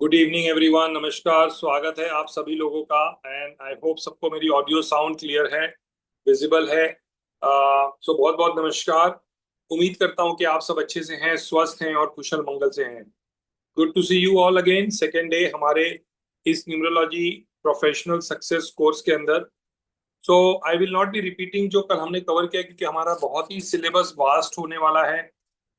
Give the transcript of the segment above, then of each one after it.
Good evening everyone. नमस्कार, स्वागत है आप सभी लोगों का। एंड आई होप सबको मेरी ऑडियो साउंड क्लियर है, विजिबल है। सो बहुत बहुत नमस्कार। उम्मीद करता हूं कि आप सब अच्छे से हैं, स्वस्थ हैं और कुशल मंगल से हैं। Good to see you all again, second day हमारे इस न्यूमरोलॉजी प्रोफेशनल सक्सेस कोर्स के अंदर। So I will not be repeating जो कल हमने कवर किया, क्योंकि हमारा बहुत ही सिलेबस वास्ट होने वाला है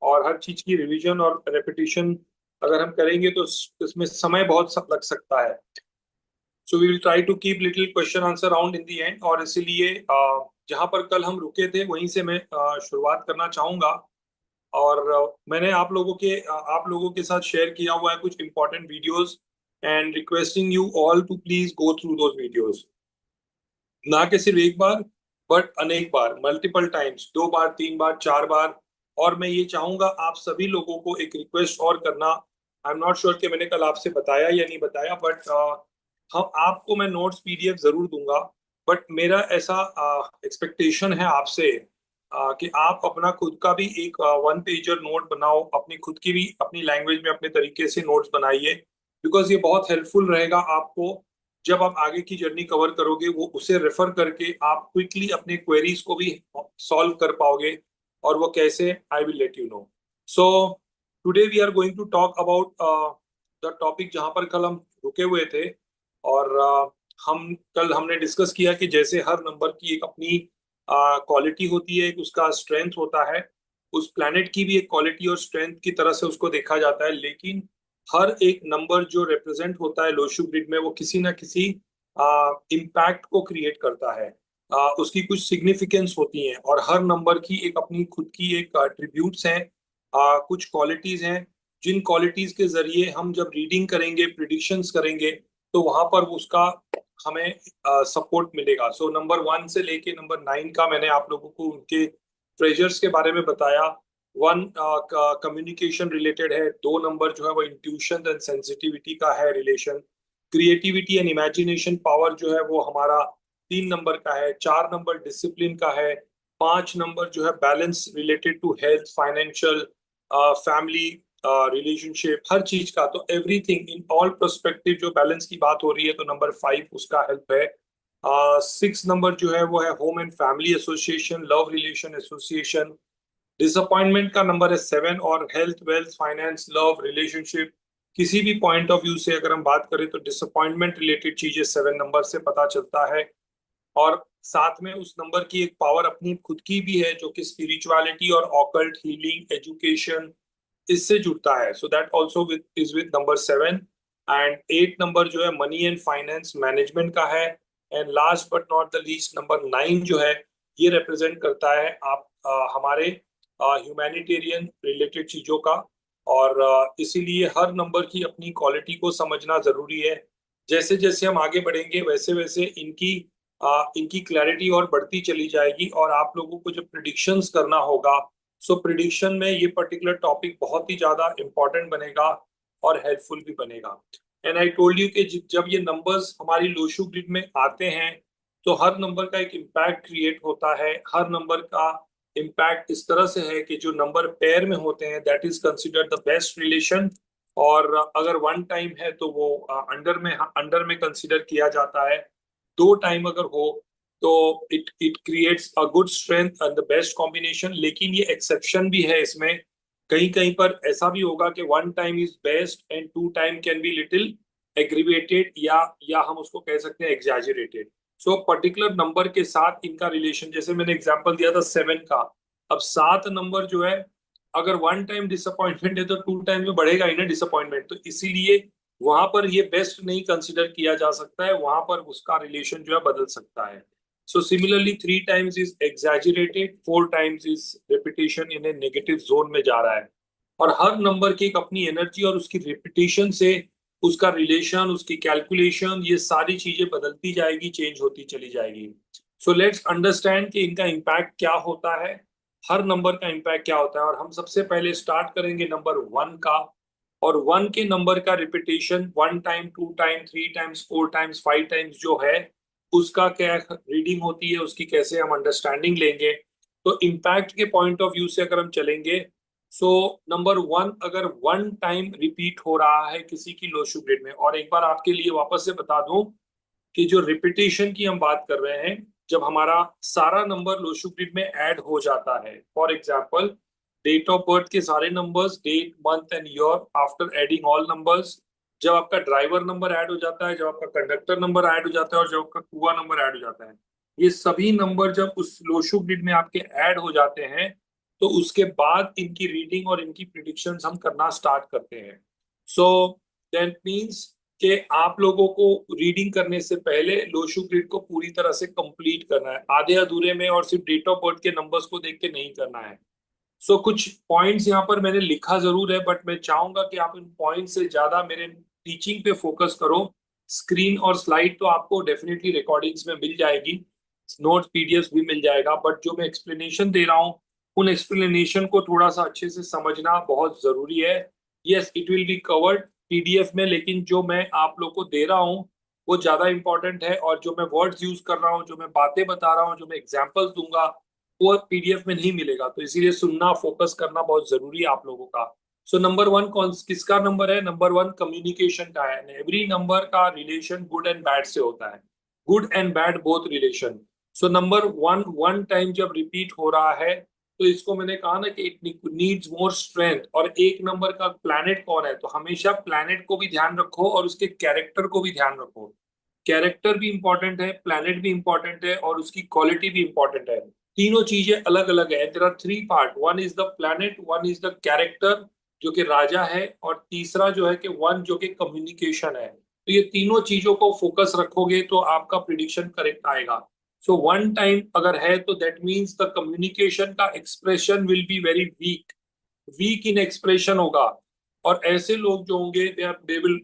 और हर चीज की रिवीजन और रेपिटेशन अगर हम करेंगे तो इसमें समय बहुत लग सकता है। So we will try to keep little question answer round in the end, और इसीलिए जहां पर कल हम रुके थे वहीं से मैं शुरुआत करना चाहूंगा। और मैंने आप लोगों के साथ शेयर किया हुआ है कुछ important videos, and requesting you all to please go through those videos, ना कि सिर्फ एक बार बट अनेक बार, मल्टीपल टाइम्स, 2 बार, 3 बार, 4 बार। और मैं ये चाहूंगा आप सभी लोगों को एक रिक्वेस्ट और करना। आई एम नॉट श्योर कि मैंने कल आपसे बताया या नहीं बताया, बट हम आपको मैं नोट्स पीडीएफ जरूर दूंगा। बट मेरा ऐसा एक्सपेक्टेशन है आपसे कि आप अपना खुद का भी एक 1 पेजर नोट बनाओ, अपनी खुद की भी अपनी लैंग्वेज में अपने तरीके से नोट्स बनाइए। बिकॉज ये बहुत हेल्पफुल रहेगा आपको जब आप आगे की जर्नी कवर करोगे। वो उसे रेफर करके आप क्विकली अपने क्वेरीज को भी सॉल्व कर पाओगे। और वो कैसे, I will let you know. So today we are going to talk about the topic जहां पर कल हम रुके हुए थे। और हमने डिस्कस किया कि जैसे हर नंबर की एक अपनी क्वालिटी होती है, एक उसका स्ट्रेंथ होता है। उस प्लैनेट की भी एक क्वालिटी और स्ट्रेंथ की तरह से उसको देखा जाता है। लेकिन हर एक नंबर जो रिप्रेजेंट होता है लोशु ग्रिड में, वो किसी ना किसी इम्पैक्ट को क्रिएट करता है। उसकी कुछ सिग्निफिकेंस होती हैं, और हर नंबर की एक अपनी खुद की एक ट्रिब्यूट्स हैं, कुछ क्वालिटीज हैं, जिन क्वालिटीज के जरिए हम जब रीडिंग करेंगे, प्रिडिक्शंस करेंगे, तो वहां पर उसका हमें सपोर्ट मिलेगा। सो नंबर 1 से लेके नंबर 9 का मैंने आप लोगों को उनके ट्रेजर्स के बारे में बताया। 1 कम्युनिकेशन रिलेटेड है, 2 नंबर जो है वो इंट्यूशन एंड सेंसिटिविटी का है relation. Creativity and imagination power जो है वो हमारा 3 नंबर का है। 4 नंबर डिसिप्लिन का है। 5 नंबर जो है balance related to health, financial, family, relationship, हर चीज का। तो एवरीथिंग इन ऑल पर्सपेक्टिव जो बैलेंस की बात हो रही है, तो नंबर 5 उसका हेल्प है। 6 नंबर जो है वो है home and family association, love relation association. Disappointment का नंबर है 7, और health, wealth, finance, love, relationship, किसी भी पॉइंट ऑफ व्यू से अगर हम बात करें तो डिसअपॉइंटमेंट रिलेटेड चीजें 7 नंबर से पता चलता है। और साथ में उस नंबर की एक पावर अपनी खुद की भी है, जो कि स्पिरिचुअलिटी और ऑकल्ट, हीलिंग, एजुकेशन, इससे जुड़ता है। So that also with is with number 7। And 8 number जो है मनी एंड फाइनेंस मैनेजमेंट का है। And last but not the least number 9 जो है, ये रिप्रेजेंट करता है आप हमारे ह्यूमैनिटेरियन रिलेटेड चीजों का। और इसीलिए हर नंबर की अपनी क्वालिटी को समझना जरूरी है। जैसे जैसे हम आगे बढ़ेंगे वैसे वैसे इनकी क्लैरिटी और बढ़ती चली जाएगी, और आप लोगों को जब प्रिडिक्शंस करना होगा, सो प्रिडिक्शन में ये पर्टिकुलर टॉपिक बहुत ही ज्यादा इंपॉर्टेंट बनेगा और हेल्पफुल भी बनेगा। एंड आई टोल्ड यू कि जब ये नंबर्स हमारी लोशु ग्रिड में आते हैं, तो हर नंबर का एक इम्पैक्ट क्रिएट होता है। हर नंबर का इम्पैक्ट इस तरह से है कि जो नंबर पेयर में होते हैं, that is considered the best relation. और अगर 1 टाइम है तो वो अंडर में कंसिडर किया जाता है। 2 टाइम अगर हो तो it creates a good strength and the best combination. लेकिन ये एक्सेप्शन भी है इसमें, कहीं कहीं पर ऐसा भी होगा कि 1 time is best and 2 time can be little aggravated, या हम उसको कह सकते हैं एग्जैजरेटेड। सो पर्टिकुलर नंबर के साथ इनका रिलेशन, जैसे मैंने एग्जांपल दिया था 7 का। अब 7 नंबर जो है, अगर 1 टाइम डिसअपॉइंटमेंट है तो 2 टाइम में बढ़ेगा ही ना डिसअपॉइंटमेंट। तो इसीलिए वहां पर ये बेस्ट नहीं कंसिडर किया जा सकता है, वहां पर उसका रिलेशन जो है बदल सकता है। So similarly 3 times is exaggerated, 4 times is repetition in A negative zone में जा रहा है। और हर नंबर की एक अपनी एनर्जी और उसकी रिपीटेशन से उसका रिलेशन, उसकी कैलकुलेशन, ये सारी चीजें बदलती जाएगी, चेंज होती चली जाएगी। सो लेट्स अंडरस्टैंड कि इनका इम्पैक्ट क्या होता है, हर नंबर का इम्पैक्ट क्या होता है। और हम सबसे पहले स्टार्ट करेंगे नंबर 1 का। और 1 के नंबर का repetition 1 time, 2 time, 3 times, 4 times, 5 times जो है, उसका क्या रीडिंग होती है, उसकी कैसे हम अंडरस्टैंडिंग लेंगे। तो इम्पैक्ट के पॉइंट ऑफ व्यू से अगर हम चलेंगे, सो नंबर वन, अगर वन टाइम रिपीट हो रहा है किसी की लो शुगर ग्रिड में, और एक बार आपके लिए वापस से बता दूं कि जो रिपीटेशन की हम बात कर रहे हैं, जब हमारा सारा नंबर लो शुगर ग्रिड में ऐड हो जाता है, for example date of birth के सारे numbers, date month and year, after adding all numbers, जब आपका ड्राइवर नंबर ऐड हो जाता है, जब आपका कंडक्टर नंबर ऐड हो जाता है, और जब आपका कुआ नंबर ऐड हो जाता है, ये सभी नंबर जब उस लो शुगर ग्रिड में आपके ऐड हो जाते हैं, तो उसके बाद इनकी रीडिंग और इनकी प्रिडिक्शंस हम करना स्टार्ट करते हैं। सो दैट मीन्स कि आप लोगों को रीडिंग करने से पहले लो शुगर ग्रिड को पूरी तरह से कंप्लीट करना है, आधे अधूरे में और सिर्फ डेट ऑफ बर्थ के नंबर्स को देख के नहीं करना है। सो कुछ पॉइंट्स यहाँ पर मैंने लिखा जरूर है, बट मैं चाहूंगा कि आप इन पॉइंट्स से ज्यादा मेरे टीचिंग पे फोकस करो। स्क्रीन और स्लाइड तो आपको डेफिनेटली रिकॉर्डिंग्स में मिल जाएगी, नोट्स पीडीएफ भी मिल जाएगा, बट जो मैं एक्सप्लेनेशन दे रहा हूँ उन एक्सप्लेनेशन को थोड़ा सा अच्छे से समझना बहुत जरूरी है। Yes, it will be covered PDF में, लेकिन जो मैं आप लोग को दे रहा हूँ वो ज्यादा इंपॉर्टेंट है, और जो मैं वर्ड्स यूज कर रहा हूँ, जो मैं बातें बता रहा हूँ, जो मैं एग्जाम्पल्स दूंगा, वो पीडीएफ में नहीं मिलेगा। तो इसीलिए सुनना, फोकस करना बहुत जरूरी है आप लोगों का। सो नंबर वन कौन किसका नंबर है? नंबर वन कम्युनिकेशन का है। एवरी नंबर का रिलेशन गुड एंड बैड से होता है, good and bad both relation. So number one one time जब रिपीट हो रहा है, तो इसको मैंने कहा ना कि इट नीड्स मोर स्ट्रेंथ। और एक नंबर का प्लैनेट कौन है, तो हमेशा प्लैनेट को भी ध्यान रखो और उसके कैरेक्टर को भी ध्यान रखो। कैरेक्टर भी इंपॉर्टेंट है, प्लैनेट भी इंपॉर्टेंट है, और उसकी क्वालिटी भी इंपॉर्टेंट है। तीनों चीजें अलग अलग है। There are three part, one is the planet, one is the character जो कि राजा है, और तीसरा जो है कि वन जो कि कम्युनिकेशन है। तो ये तीनों चीजों को फोकस रखोगे तो आपका प्रिडिक्शन करेक्ट आएगा। सो वन टाइम अगर है तो दैट मीन्स द कम्युनिकेशन का expression will be very weak, weak in expression होगा। और ऐसे लोग जो होंगे they will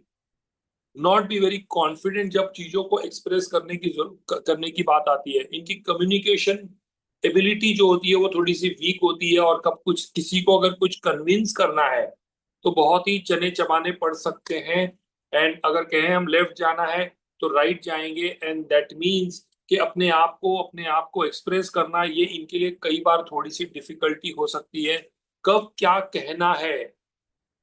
not be very confident जब चीजों को एक्सप्रेस करने की बात आती है। इनकी कम्युनिकेशन एबिलिटी जो होती है वो थोड़ी सी वीक होती है, और कब कुछ किसी को अगर कुछ कन्विंस करना है तो बहुत ही चने चबाने पड़ सकते हैं। एंड अगर कहें हम लेफ्ट जाना है तो राइट जाएंगे, एंड दैट मीन्स कि अपने आप को एक्सप्रेस करना, ये इनके लिए कई बार थोड़ी सी डिफिकल्टी हो सकती है। कब क्या कहना है,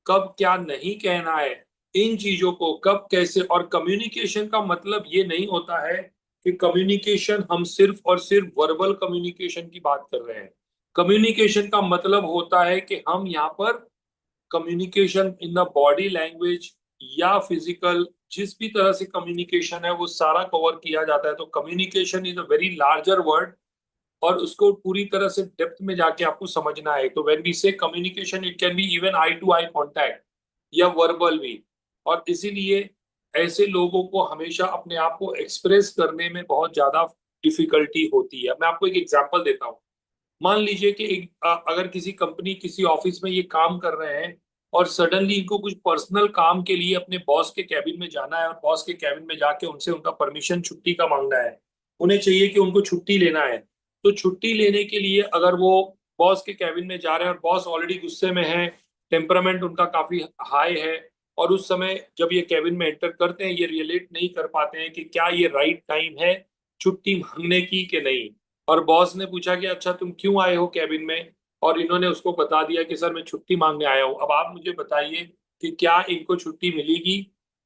कब क्या नहीं कहना है, इन चीजों को कब कैसे। और कम्युनिकेशन का मतलब ये नहीं होता है कि कम्युनिकेशन हम सिर्फ और सिर्फ वर्बल कम्युनिकेशन की बात कर रहे हैं। कम्युनिकेशन का मतलब होता है कि हम यहाँ पर communication in the body language या फिजिकल, जिस भी तरह से कम्युनिकेशन है वो सारा कवर किया जाता है। तो communication is a very larger word, और उसको पूरी तरह से डेप्थ में जाके आपको समझना है। तो when we say communication, it can be even eye to eye contact या वर्बल भी। और इसीलिए ऐसे लोगों को हमेशा अपने आप को एक्सप्रेस करने में बहुत ज्यादा डिफिकल्टी होती है। मैं आपको एक एग्जांपल देता हूँ। मान लीजिए कि अगर किसी कंपनी, किसी ऑफिस में ये काम कर रहे हैं, और सडनली इनको कुछ पर्सनल काम के लिए अपने बॉस के कैबिन में जाना है, और बॉस के कैबिन में जाके उनसे उनका परमिशन छुट्टी का मांगना है। उन्हें चाहिए कि उनको छुट्टी लेना है। तो छुट्टी लेने के लिए अगर वो बॉस के कैबिन में जा रहे हैं, और बॉस ऑलरेडी गुस्से में है, टेम्परामेंट उनका काफी हाई है, और उस समय जब ये कैबिन में एंटर करते हैं, ये रिलेट नहीं कर पाते हैं कि क्या ये राइट टाइम है छुट्टी मांगने की कि नहीं। और बॉस ने पूछा कि अच्छा तुम क्यों आए हो कैबिन में, और इन्होंने उसको बता दिया कि सर मैं छुट्टी मांगने आया हूँ। अब आप मुझे बताइए कि क्या इनको छुट्टी मिलेगी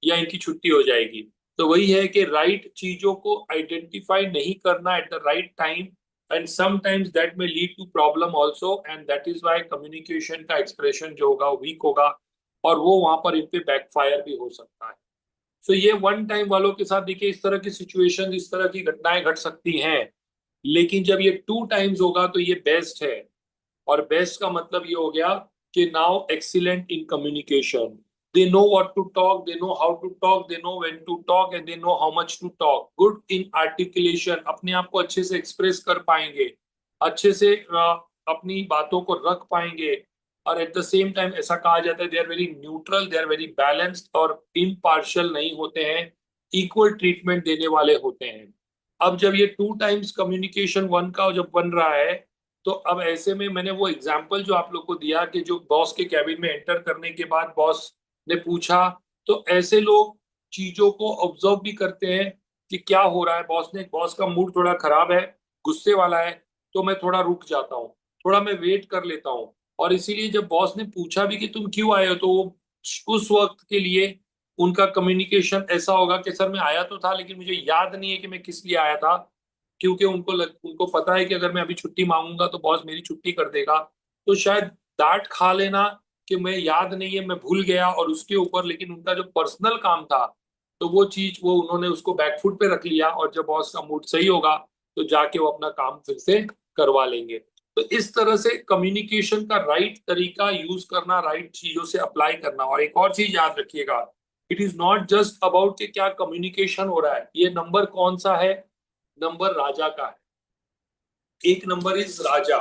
या इनकी छुट्टी हो जाएगी। तो वही है कि राइट चीजों को आइडेंटिफाई नहीं करना at the right time, and sometimes that में lead to problem also, and that is why communication का एक्सप्रेशन जो होगा वीक होगा, और वो वहां पर इन पे बैकफायर भी हो सकता है। सो ये वन टाइम वालों के साथ देखिए इस तरह की सिचुएशन, इस तरह की घटनाएं घट सकती हैं। लेकिन जब ये टू टाइम्स होगा तो ये बेस्ट है। और बेस्ट का मतलब ये हो गया कि now excellent in communication, they know what to talk, they know how to talk, they know when to talk, and they know how much to talk. Good in articulation, अपने आप को अच्छे से एक्सप्रेस कर पाएंगे, अच्छे से अपनी बातों को रख पाएंगे। और एट द सेम टाइम ऐसा कहा जाता है they are very neutral, they are very balanced, और इम्पार्शियल नहीं होते हैं, इक्वल ट्रीटमेंट देने वाले होते हैं। अब जब ये टू टाइम्स कम्युनिकेशन वन का जब बन रहा है, तो अब ऐसे में मैंने वो एग्जाम्पल जो आप लोग को दिया कि जो बॉस के कैबिन में एंटर करने के बाद बॉस ने पूछा, तो ऐसे लोग चीजों को ऑब्जर्व भी करते हैं कि क्या हो रहा है। बॉस का मूड थोड़ा खराब है, गुस्से वाला है, तो मैं थोड़ा रुक जाता हूँ, थोड़ा मैं वेट कर लेता हूँ, और इसीलिए जब बॉस ने पूछा भी कि तुम क्यों आए हो, तो उस वक्त के लिए उनका कम्युनिकेशन ऐसा होगा कि सर मैं आया तो था लेकिन मुझे याद नहीं है कि मैं किस लिए आया था, क्योंकि उनको पता है कि अगर मैं अभी छुट्टी मांगूंगा तो बॉस मेरी छुट्टी कर देगा। तो शायद डांट खा लेना कि मैं याद नहीं है, मैं भूल गया, और उसके ऊपर लेकिन उनका जो पर्सनल काम था तो वो चीज वो उन्होंने उसको बैकफुट पे रख लिया, और जब बॉस का मूड सही होगा तो जाके वो अपना काम फिर से करवा लेंगे। तो इस तरह से कम्युनिकेशन का राइट तरीका यूज करना, राइट चीजों से अप्लाई करना। और एक और चीज याद रखिएगा, it is not just about कि क्या कम्युनिकेशन हो रहा है, ये नंबर कौन सा है, नंबर राजा का है। एक नंबर इज राजा,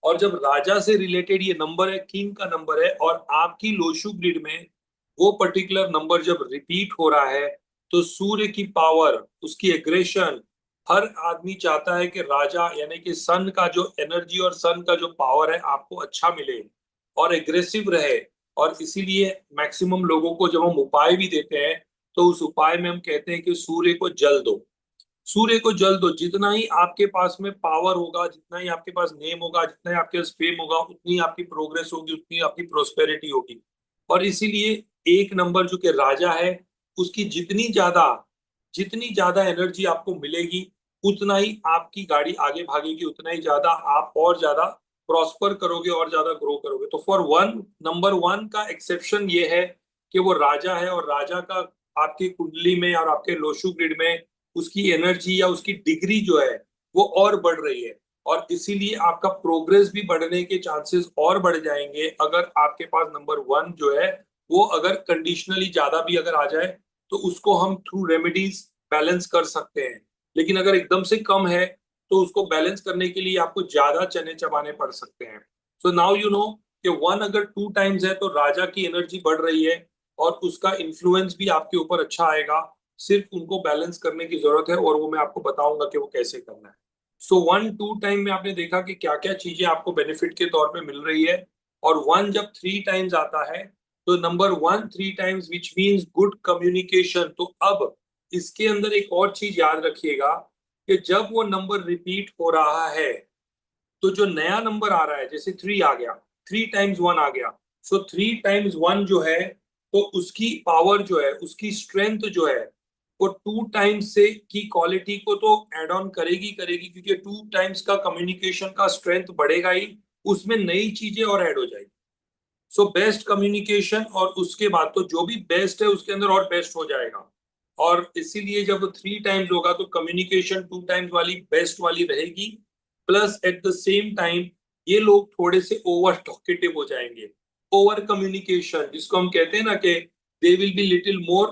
और जब राजा से रिलेटेड ये नंबर है, किंग का नंबर है, और आपकी लोशु ग्रिड में वो पर्टिकुलर नंबर जब रिपीट हो रहा है, तो सूर्य की पावर, उसकी एग्रेशन, हर आदमी चाहता है कि राजा यानी कि सन का जो एनर्जी और सन का जो पावर है आपको अच्छा मिले और एग्रेसिव रहे। और इसीलिए मैक्सिमम लोगों को जब हम उपाय भी देते हैं तो उस उपाय में हम कहते हैं कि सूर्य को जल दो, सूर्य को जल दो। जितना ही आपके पास में पावर होगा, जितना ही आपके पास नेम होगा, जितना ही आपके पास फेम होगा, उतनी आपकी प्रोग्रेस होगी, उतनी आपकी प्रोस्पेरिटी होगी। और इसीलिए एक नंबर जो कि राजा है, उसकी जितनी ज्यादा एनर्जी आपको मिलेगी, उतना ही आपकी गाड़ी आगे भागेगी, उतना ही ज्यादा आप और ज्यादा प्रॉस्पर करोगे और ज्यादा ग्रो करोगे। तो फॉर वन, नंबर वन का एक्सेप्शन ये है कि वो राजा है, और राजा का आपकी कुंडली में और आपके लोशु ग्रिड में उसकी एनर्जी या उसकी डिग्री जो है वो और बढ़ रही है। और इसीलिए आपका प्रोग्रेस भी बढ़ने के चांसेस और बढ़ जाएंगे अगर आपके पास नंबर वन जो है वो अगर कंडीशनली ज्यादा भी अगर आ जाए, तो उसको हम थ्रू रेमेडीज बैलेंस कर सकते हैं। लेकिन अगर एकदम से कम है तो उसको बैलेंस करने के लिए आपको ज्यादा चने चबाने पड़ सकते हैं। सो नाउ यू नो कि वन अगर 2 टाइम्स है तो राजा की एनर्जी बढ़ रही है और उसका इन्फ्लुएंस भी आपके ऊपर अच्छा आएगा। सिर्फ उनको बैलेंस करने की जरूरत है, और वो मैं आपको बताऊंगा कि वो कैसे करना है। सो 1 2 टाइम में आपने देखा कि क्या क्या चीजें आपको बेनिफिट के तौर पे मिल रही है। और वन जब 3 टाइम्स आता है तो number one 3 times which means good communication. तो अब इसके अंदर एक और चीज याद रखिएगा कि जब वो नंबर रिपीट हो रहा है तो जो नया नंबर आ रहा है, जैसे 3 आ गया, 3 टाइम्स 1 आ गया, सो 3 टाइम्स 1 जो है तो उसकी पावर जो है, उसकी स्ट्रेंथ जो है, वो 2 टाइम्स से की क्वालिटी को तो एड ऑन करेगी करेगी, क्योंकि 2 टाइम्स का कम्युनिकेशन का स्ट्रेंथ बढ़ेगा ही, उसमें नई चीजें और ऐड हो जाएगी। सो बेस्ट कम्युनिकेशन, और उसके बाद तो जो भी बेस्ट है उसके अंदर और बेस्ट हो जाएगा। और इसीलिए जब 3 टाइम्स होगा तो कम्युनिकेशन 2 टाइम्स वाली बेस्ट वाली रहेगी। Plus eight the same time ये लोग थोड़े से ओवर टॉकेटिव हो जाएंगे। ओवर कम्युनिकेशन जिसको हम कहते हैं ना कि दे विल बी लिटिल मोर,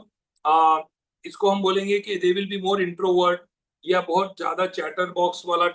इसको हम बोलेंगे कि दे विल बी मोर इंट्रोवर्ट, या बहुत ज्यादा चैटर बॉक्स वाला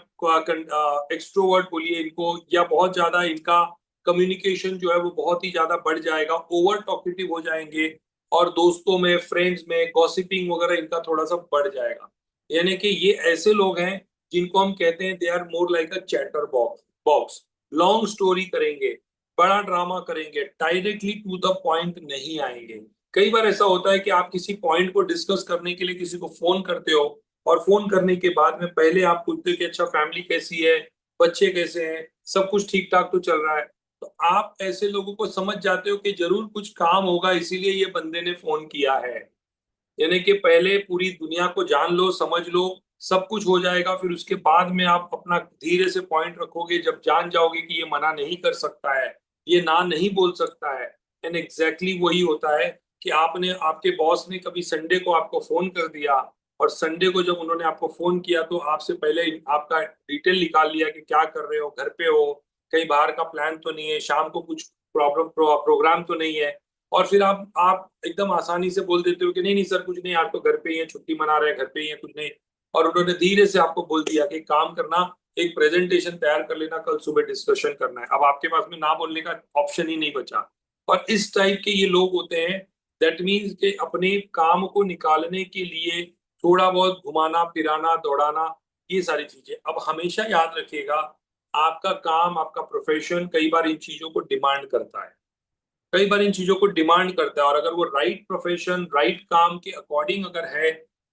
एक्सट्रोवर्ट बोलिए इनको, या बहुत ज्यादा इनका कम्युनिकेशन जो है वो बहुत ही ज्यादा बढ़ जाएगा, ओवर टॉकेटिव हो जाएंगे, और दोस्तों में, फ्रेंड्स में गॉसिपिंग वगैरह इनका थोड़ा सा बढ़ जाएगा। यानी कि ये ऐसे लोग हैं जिनको हम कहते हैं they are more like a chatter box, long story करेंगे, बड़ा ड्रामा करेंगे, डायरेक्टली टू द पॉइंट नहीं आएंगे। कई बार ऐसा होता है कि आप किसी पॉइंट को डिस्कस करने के लिए किसी को फोन करते हो, और फोन करने के बाद में पहले आप पूछते हो कि अच्छा फैमिली कैसी है, बच्चे कैसे हैं, सब कुछ ठीक ठाक तो चल रहा है। तो आप ऐसे लोगों को समझ जाते हो कि जरूर कुछ काम होगा, इसीलिए ये बंदे ने फोन किया है। यानी कि पहले पूरी दुनिया को जान लो, समझ लो, सब कुछ हो जाएगा, फिर उसके बाद में आप अपना धीरे से पॉइंट रखोगे, जब जान जाओगे कि ये मना नहीं कर सकता है, ये ना नहीं बोल सकता है। एंड एग्जैक्टली वही होता है कि आपने, आपके बॉस ने कभी संडे को आपको फोन कर दिया, और संडे को जब उन्होंने आपको फोन किया तो आपसे पहले आपका डिटेल निकाल लिया कि क्या कर रहे हो, घर पे हो, कहीं बाहर का प्लान तो नहीं है, शाम को कुछ प्रोग्राम तो नहीं है। और फिर आप एकदम आसानी से बोल देते हो कि नहीं नहीं सर कुछ नहीं, आज तो घर पे ही है, छुट्टी मना रहे हैं, घर पे ही है, कुछ नहीं। और उन्होंने धीरे से आपको बोल दिया कि काम करना, एक प्रेजेंटेशन तैयार कर लेना, कल सुबह डिस्कशन करना है। अब आपके पास में ना बोलने का ऑप्शन ही नहीं बचा। और इस टाइप के ये लोग होते हैं, दैट मीन्स के अपने काम को निकालने के लिए थोड़ा बहुत घुमाना फिराना दौड़ाना, ये सारी चीजें। अब हमेशा याद रखिएगा, आपका काम, आपका प्रोफेशन कई बार इन चीजों को डिमांड करता है, कई बार इन चीजों को डिमांड करता है। और अगर वो राइट प्रोफेशन, राइट काम के अकॉर्डिंग अगर है,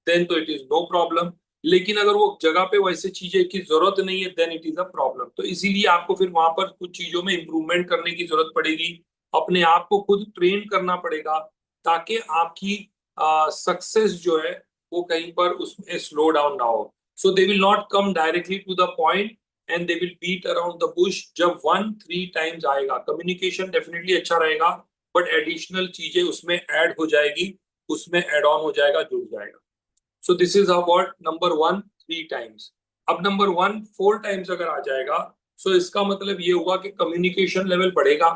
देन तो इट इज नो प्रॉब्लम। लेकिन अगर वो जगह पे वैसे चीजें की जरूरत नहीं है then it is a problem. तो इसीलिए आपको फिर वहां पर कुछ चीजों में इंप्रूवमेंट करने की जरूरत पड़ेगी, अपने आप को खुद ट्रेन करना पड़ेगा, ताकि आपकी सक्सेस जो है वो कहीं पर उसमें स्लो डाउन ना हो। So they will not come directly to the point and they will beat around the bush. जब 1-3 टाइम्स आएगा, कम्युनिकेशन डेफिनेटली अच्छा रहेगा, बट एडिशनल चीजें उसमें ऐड हो जाएगी, उसमें एड ऑन हो जाएगा, जुड़ जाएगा। So this is about number 1 3 times. अब नंबर 1 4 टाइम्स अगर आ जाएगा, सो इसका मतलब ये हुआ कि कम्युनिकेशन लेवल बढ़ेगा,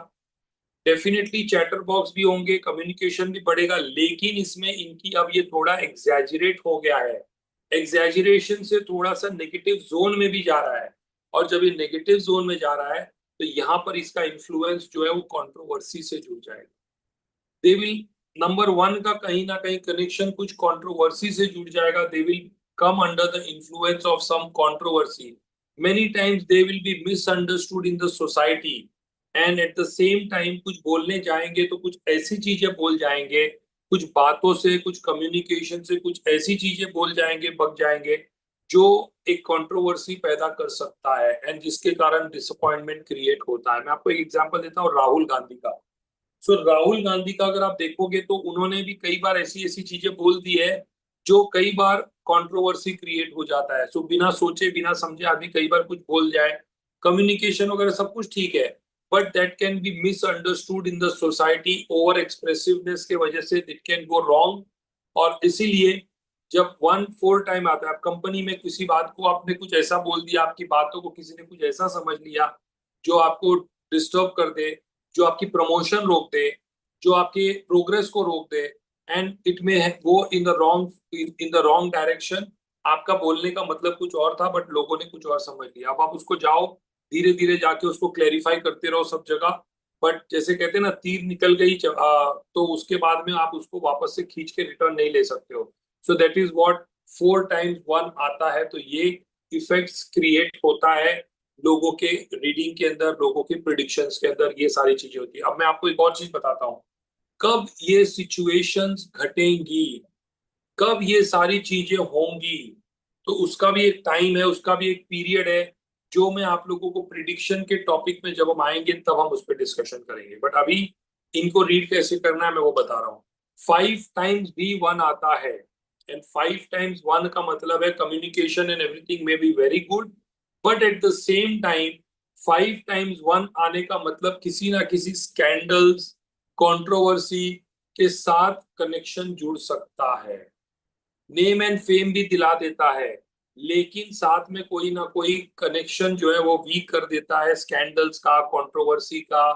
डेफिनेटली चैटर बॉक्स भी होंगे, कम्युनिकेशन भी बढ़ेगा, लेकिन इसमें इनकी अब ये थोड़ा एग्जैजरेट हो गया है। एग्जैजरेशन से थोड़ा सा नेगेटिव जोन में भी जा रहा है, और जब ये नेगेटिव जोन में जा रहा है तो यहाँ पर इसका इन्फ्लुएंस जो है वो कंट्रोवर्सी से जुड़ जाएगा। दे विल, नंबर 1 का कहीं ना कहीं कनेक्शन कुछ कंट्रोवर्सी से जुड़ जाएगा। They will come under the influence of some controversy. Many times they will be misunderstood in the society, and at the same time कुछ बोलने जाएंगे तो कुछ ऐसी चीजें बोल जाएंगे, कुछ बातों से, कुछ कम्युनिकेशन से, कुछ ऐसी चीजें बोल जाएंगे, बक जाएंगे, जो एक कंट्रोवर्सी पैदा कर सकता है, एंड जिसके कारण डिसअपॉइंटमेंट क्रिएट होता है। मैं आपको एक एग्जांपल देता हूँ राहुल गांधी का। सो राहुल गांधी का अगर आप देखोगे तो उन्होंने भी कई बार ऐसी ऐसी चीजें बोल दी है जो कई बार कंट्रोवर्सी क्रिएट हो जाता है। सो बिना सोचे बिना समझे आदमी कई बार कुछ बोल जाए, कम्युनिकेशन वगैरह सब कुछ ठीक है, but that can be misunderstood in the society. Over expressiveness के वजह से इट कैन गो रॉन्ग। और इसीलिए जब 1 4 टाइम आता है, आप कंपनी में किसी बात को आपने कुछ ऐसा बोल दिया, आपकी बातों को किसी ने कुछ ऐसा समझ लिया जो आपको डिस्टर्ब कर दे, जो आपकी प्रमोशन रोक दे, जो आपके प्रोग्रेस को रोक दे, and it may go in the wrong direction. आपका बोलने का मतलब कुछ और था बट लोगों ने कुछ और समझ लिया। अब आप उसको जाओ, धीरे धीरे जाके उसको क्लेरिफाई करते रहो सब जगह, बट जैसे कहते हैं ना, तीर निकल गई तो उसके बाद में आप उसको वापस से खींच के रिटर्न नहीं ले सकते हो। So that is what 4 times 1 आता है, तो ये इफेक्ट्स क्रिएट होता है लोगों के रीडिंग के अंदर, लोगों के प्रिडिक्शंस के अंदर, ये सारी चीजें होती है। अब मैं आपको एक और चीज बताता हूँ, कब ये सिचुएशंस घटेंगी, कब ये सारी चीजें होंगी, तो उसका भी एक टाइम है, उसका भी एक पीरियड है, जो मैं आप लोगों को प्रिडिक्शन के टॉपिक में जब हम आएंगे तब हम उस पर डिस्कशन करेंगे। बट अभी इनको रीड कैसे करना है मैं वो बता रहा हूँ। 5 टाइम्स भी 1 आता है, एंड 5 टाइम्स 1 का मतलब है कम्युनिकेशन एंड एवरीथिंग में be very good, but at the same time 5 times 1 आने का मतलब किसी ना किसी स्कैंडल्स, कंट्रोवर्सी के साथ कनेक्शन जुड़ सकता है। नेम एंड फेम भी दिला देता है, लेकिन साथ में कोई ना कोई कनेक्शन जो है वो वीक कर देता है, स्कैंडल्स का, कंट्रोवर्सी का,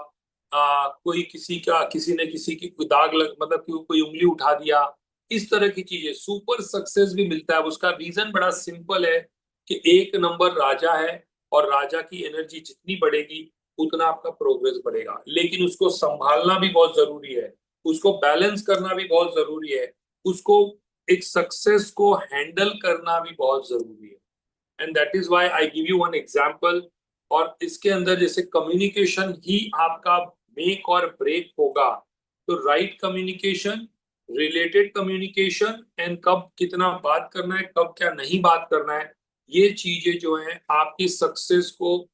कोई किसी का, किसी ने किसी की कोई दाग लग, मतलब कि कोई उंगली उठा दिया, इस तरह की चीजें। सुपर सक्सेस भी मिलता है, उसका रीजन बड़ा सिंपल है कि एक नंबर राजा है, और राजा की एनर्जी जितनी बढ़ेगी उतना आपका प्रोग्रेस बढ़ेगा, लेकिन उसको संभालना भी बहुत जरूरी है, उसको बैलेंस करना भी बहुत जरूरी है, उसको एक सक्सेस को हैंडल करना भी बहुत जरूरी है। And that is why I give you one example. और इसके अंदर जैसे कम्युनिकेशन ही आपका मेक और ब्रेक होगा, तो right communication, related communication, and कब कितना बात करना है, कब क्या नहीं बात करना है, ये चीजें जो है आपकी सक्सेस को,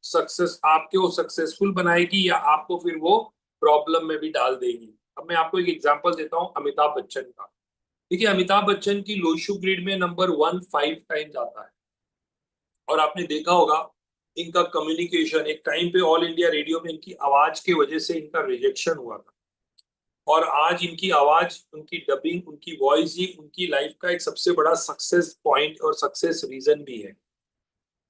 सक्सेस आपके वो सक्सेसफुल बनाएगी या आपको फिर वो प्रॉब्लम में भी डाल देगी। अब मैं आपको एक एग्जांपल देता हूँ अमिताभ बच्चन का। देखिए, अमिताभ बच्चन की लोशू ग्रिड में नंबर 1 5 टाइम्स आता है, और आपने देखा होगा इनका कम्युनिकेशन, एक टाइम पे ऑल इंडिया रेडियो में इनकी आवाज की वजह से इनका रिजेक्शन हुआ था, और आज इनकी आवाज, उनकी डबिंग, उनकी वॉइस ही उनकी लाइफ का एक सबसे बड़ा सक्सेस पॉइंट और सक्सेस रीजन भी है।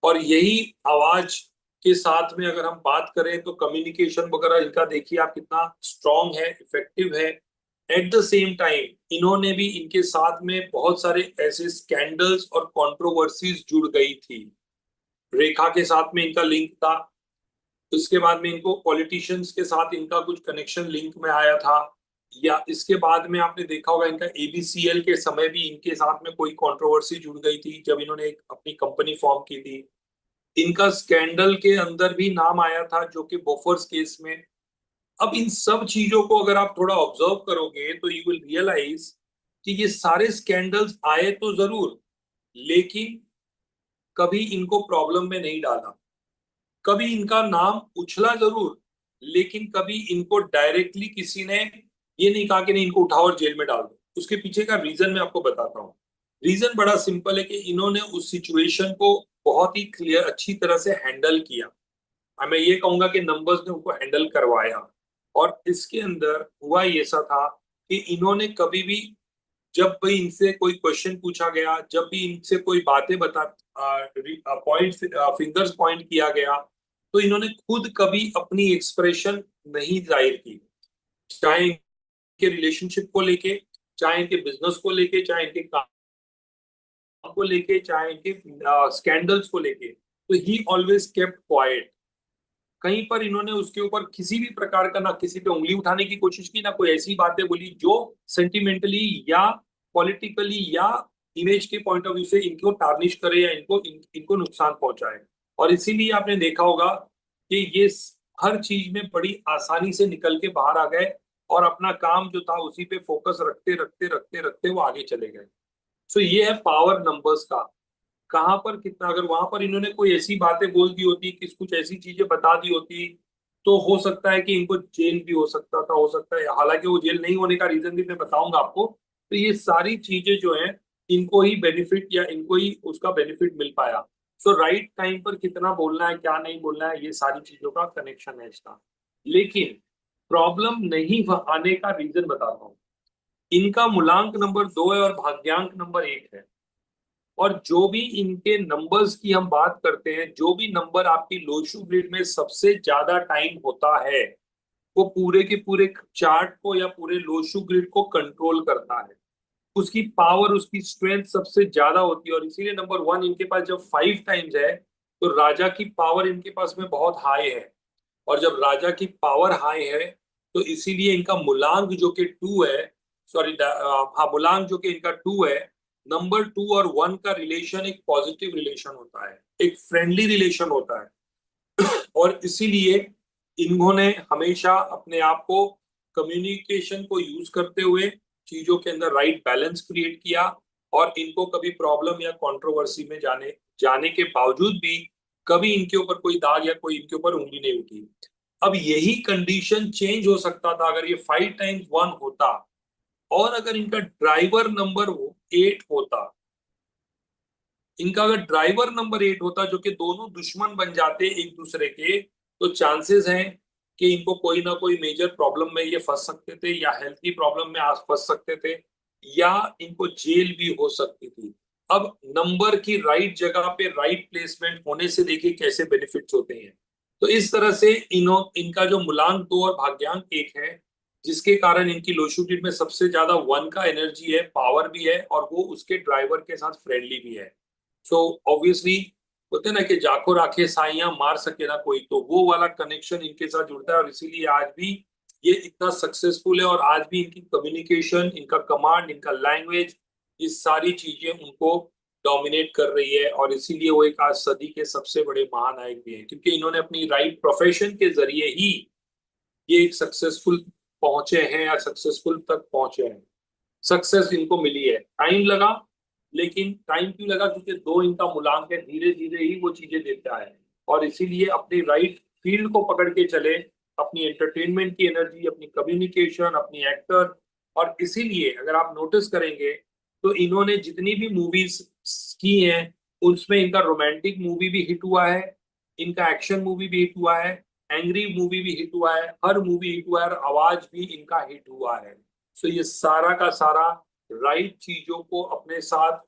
और यही आवाज के साथ में अगर हम बात करें तो कम्युनिकेशन वगैरह इनका देखिए आप कितना स्ट्रांग है, इफेक्टिव है। एट द सेम टाइम इन्होंने भी, इनके साथ में बहुत सारे ऐसे स्कैंडल्स और कंट्रोवर्सीज जुड़ गई थी। रेखा के साथ में इनका लिंक था, उसके बाद में इनको पॉलिटिशियंस के साथ इनका कुछ कनेक्शन लिंक में आया था, या इसके बाद में आपने देखा होगा इनका एबीसीएल के समय भी इनके साथ में कोई कंट्रोवर्सी जुड़ गई थी जब इन्होंने एक अपनी कंपनी फॉर्म की थी। इनका स्कैंडल के अंदर भी नाम आया था, जो कि बोफर्स केस में। अब इन सब चीजों को अगर आप थोड़ा ऑब्जर्व करोगे तो यू विल रियलाइज कि ये सारे स्कैंडल्स आए तो जरूर, लेकिन कभी इनको प्रॉब्लम में नहीं डाला, कभी इनका नाम उछला जरूर, लेकिन कभी इनको डायरेक्टली किसी ने ये नहीं कहा कि नहीं इनको उठाओ और जेल में डाल दो। उसके पीछे का रीजन मैं आपको बताता हूँ। रीजन बड़ा सिंपल है कि इन्होंने उस सिचुएशन को बहुत ही क्लियर अच्छी तरह से हैंडल किया। मैं ये कहूंगा कि नंबर्स ने उनको हैंडल करवाया। और इसके अंदर हुआ ये सा था कि इन्होंने कभी भी, जब भी इनसे कोई क्वेश्चन पूछा गया, जब भी इनसे कोई बातें बता पॉइंट फिंगर्स पॉइंट किया गया, तो इन्होंने खुद कभी अपनी एक्सप्रेशन नहीं जाहिर की। चाहे इनके रिलेशनशिप को लेके, चाहे इनके बिजनेस को लेके, चाहे इनके काम को लेके, चाहे इनके स्कैंडल्स को लेके, तो ही ऑलवेज केप्ट क्वाइट। कहीं पर इन्होंने उसके ऊपर किसी भी प्रकार का ना किसी पे उंगली उठाने की कोशिश की, ना कोई ऐसी बातें बोली जो सेंटिमेंटली या पॉलिटिकली या इमेज के पॉइंट ऑफ व्यू से इनको टार्निश करे या इनको नुकसान पहुंचाए। और इसीलिए आपने देखा होगा कि ये हर चीज में बड़ी आसानी से निकल के बाहर आ गए और अपना काम जो था उसी पे फोकस रखते रखते रखते रखते वो आगे चले गए। सो ये है पावर नंबर्स का। कहां पर कितना, अगर वहां पर इन्होंने कोई ऐसी बातें बोल दी होती, कि कुछ ऐसी चीजें बता दी होती, तो हो सकता है कि इनको जेल भी हो सकता था, हो सकता है, हालांकि वो जेल नहीं होने का रीजन भी मैं बताऊंगा आपको। तो ये सारी चीजें जो है इनको ही बेनिफिट या इनको ही उसका बेनिफिट मिल पाया। सो राइट टाइम पर कितना बोलना है क्या नहीं बोलना है, ये सारी चीजों का कनेक्शन है इसका। लेकिन प्रॉब्लम नहीं आने का रीजन बताता हूँ। इनका मूलांक नंबर 2 है और भाग्यांक नंबर 1 है। और जो भी इनके नंबर्स की हम बात करते हैं, जो भी नंबर आपकी लोशू ग्रिड में सबसे ज्यादा टाइम होता है, वो पूरे के पूरे चार्ट को या पूरे लोशू ग्रिड को कंट्रोल करता है। उसकी पावर, उसकी स्ट्रेंथ सबसे ज्यादा होती है। और इसीलिए नंबर 1 इनके पास जब 5 टाइम्स है, तो राजा की पावर इनके पास में बहुत हाई है। और जब राजा की पावर हाई है, तो इसीलिए इनका मूलांक जो कि 2 है, सॉरी, हाँ, मूलांक जो कि इनका 2 है, नंबर 2 और 1 का रिलेशन एक पॉजिटिव रिलेशन होता है, एक फ्रेंडली रिलेशन होता है। और इसीलिए इन्होंने हमेशा अपने आप को कम्युनिकेशन को यूज करते हुए चीजों के अंदर राइट बैलेंस क्रिएट किया। और इनको कभी प्रॉब्लम या कंट्रोवर्सी में जाने जाने के बावजूद भी कभी इनके ऊपर कोई दाग या कोई इनके ऊपर उंगली नहीं उठी। अब यही कंडीशन चेंज हो सकता था अगर ये 5 टाइम्स 1 होता, और अगर इनका ड्राइवर नंबर 8 होता। इनका अगर ड्राइवर नंबर 8 होता, जो कि दोनों दुश्मन बन जाते एक दूसरे के, तो चांसेस हैं कि इनको कोई ना कोई मेजर प्रॉब्लम में ये फंस सकते थे, या हेल्थ की प्रॉब्लम में आज फंस सकते थे, या इनको जेल भी हो सकती थी। अब नंबर की राइट जगह पे राइट प्लेसमेंट होने से देखिए कैसे बेनिफिट्स होते हैं। तो इस तरह से इनका जो मूलांक 2 और भाग्यांक 1 है, जिसके कारण इनकी लोशुगिड में सबसे ज्यादा 1 का एनर्जी है, पावर भी है, और वो उसके ड्राइवर के साथ फ्रेंडली भी है। सो ऑब्वियसली होते हैं ना कि जाको राखे साइयां मार सके ना कोई, तो वो वाला कनेक्शन इनके साथ जुड़ता है। और इसीलिए आज भी ये इतना सक्सेसफुल है, और आज भी इनकी कम्युनिकेशन, इनका कमांड, इनका लैंग्वेज, ये सारी चीजें उनको डोमिनेट कर रही है। और इसीलिए वो एक आज सदी के सबसे बड़े महानायक भी हैं, क्योंकि इन्होंने अपनी राइट प्रोफेशन के जरिए ही ये एक सक्सेसफुल पहुंचे हैं, या सक्सेसफुल तक पहुंचे हैं। सक्सेस इनको मिली है, टाइम लगा। लेकिन टाइम क्यों लगा? क्योंकि 2 इनका मूलांक है, धीरे धीरे ही वो चीजें देता है। और इसीलिए अपनी राइट फील्ड को पकड़ के चले, अपनी एंटरटेनमेंट की एनर्जी, अपनी कम्युनिकेशन, अपनी एक्टर। और इसीलिए अगर आप नोटिस करेंगे, तो इन्होंने जितनी भी मूवीज की हैं, उसमें इनका रोमांटिक मूवी भी हिट हुआ है, इनका एक्शन मूवी भी हिट हुआ है, एंग्री मूवी भी हिट हुआ है, हर मूवी हिट हुआ है, और आवाज भी इनका हिट हुआ है। सो ये सारा का सारा राइट चीजों को अपने साथ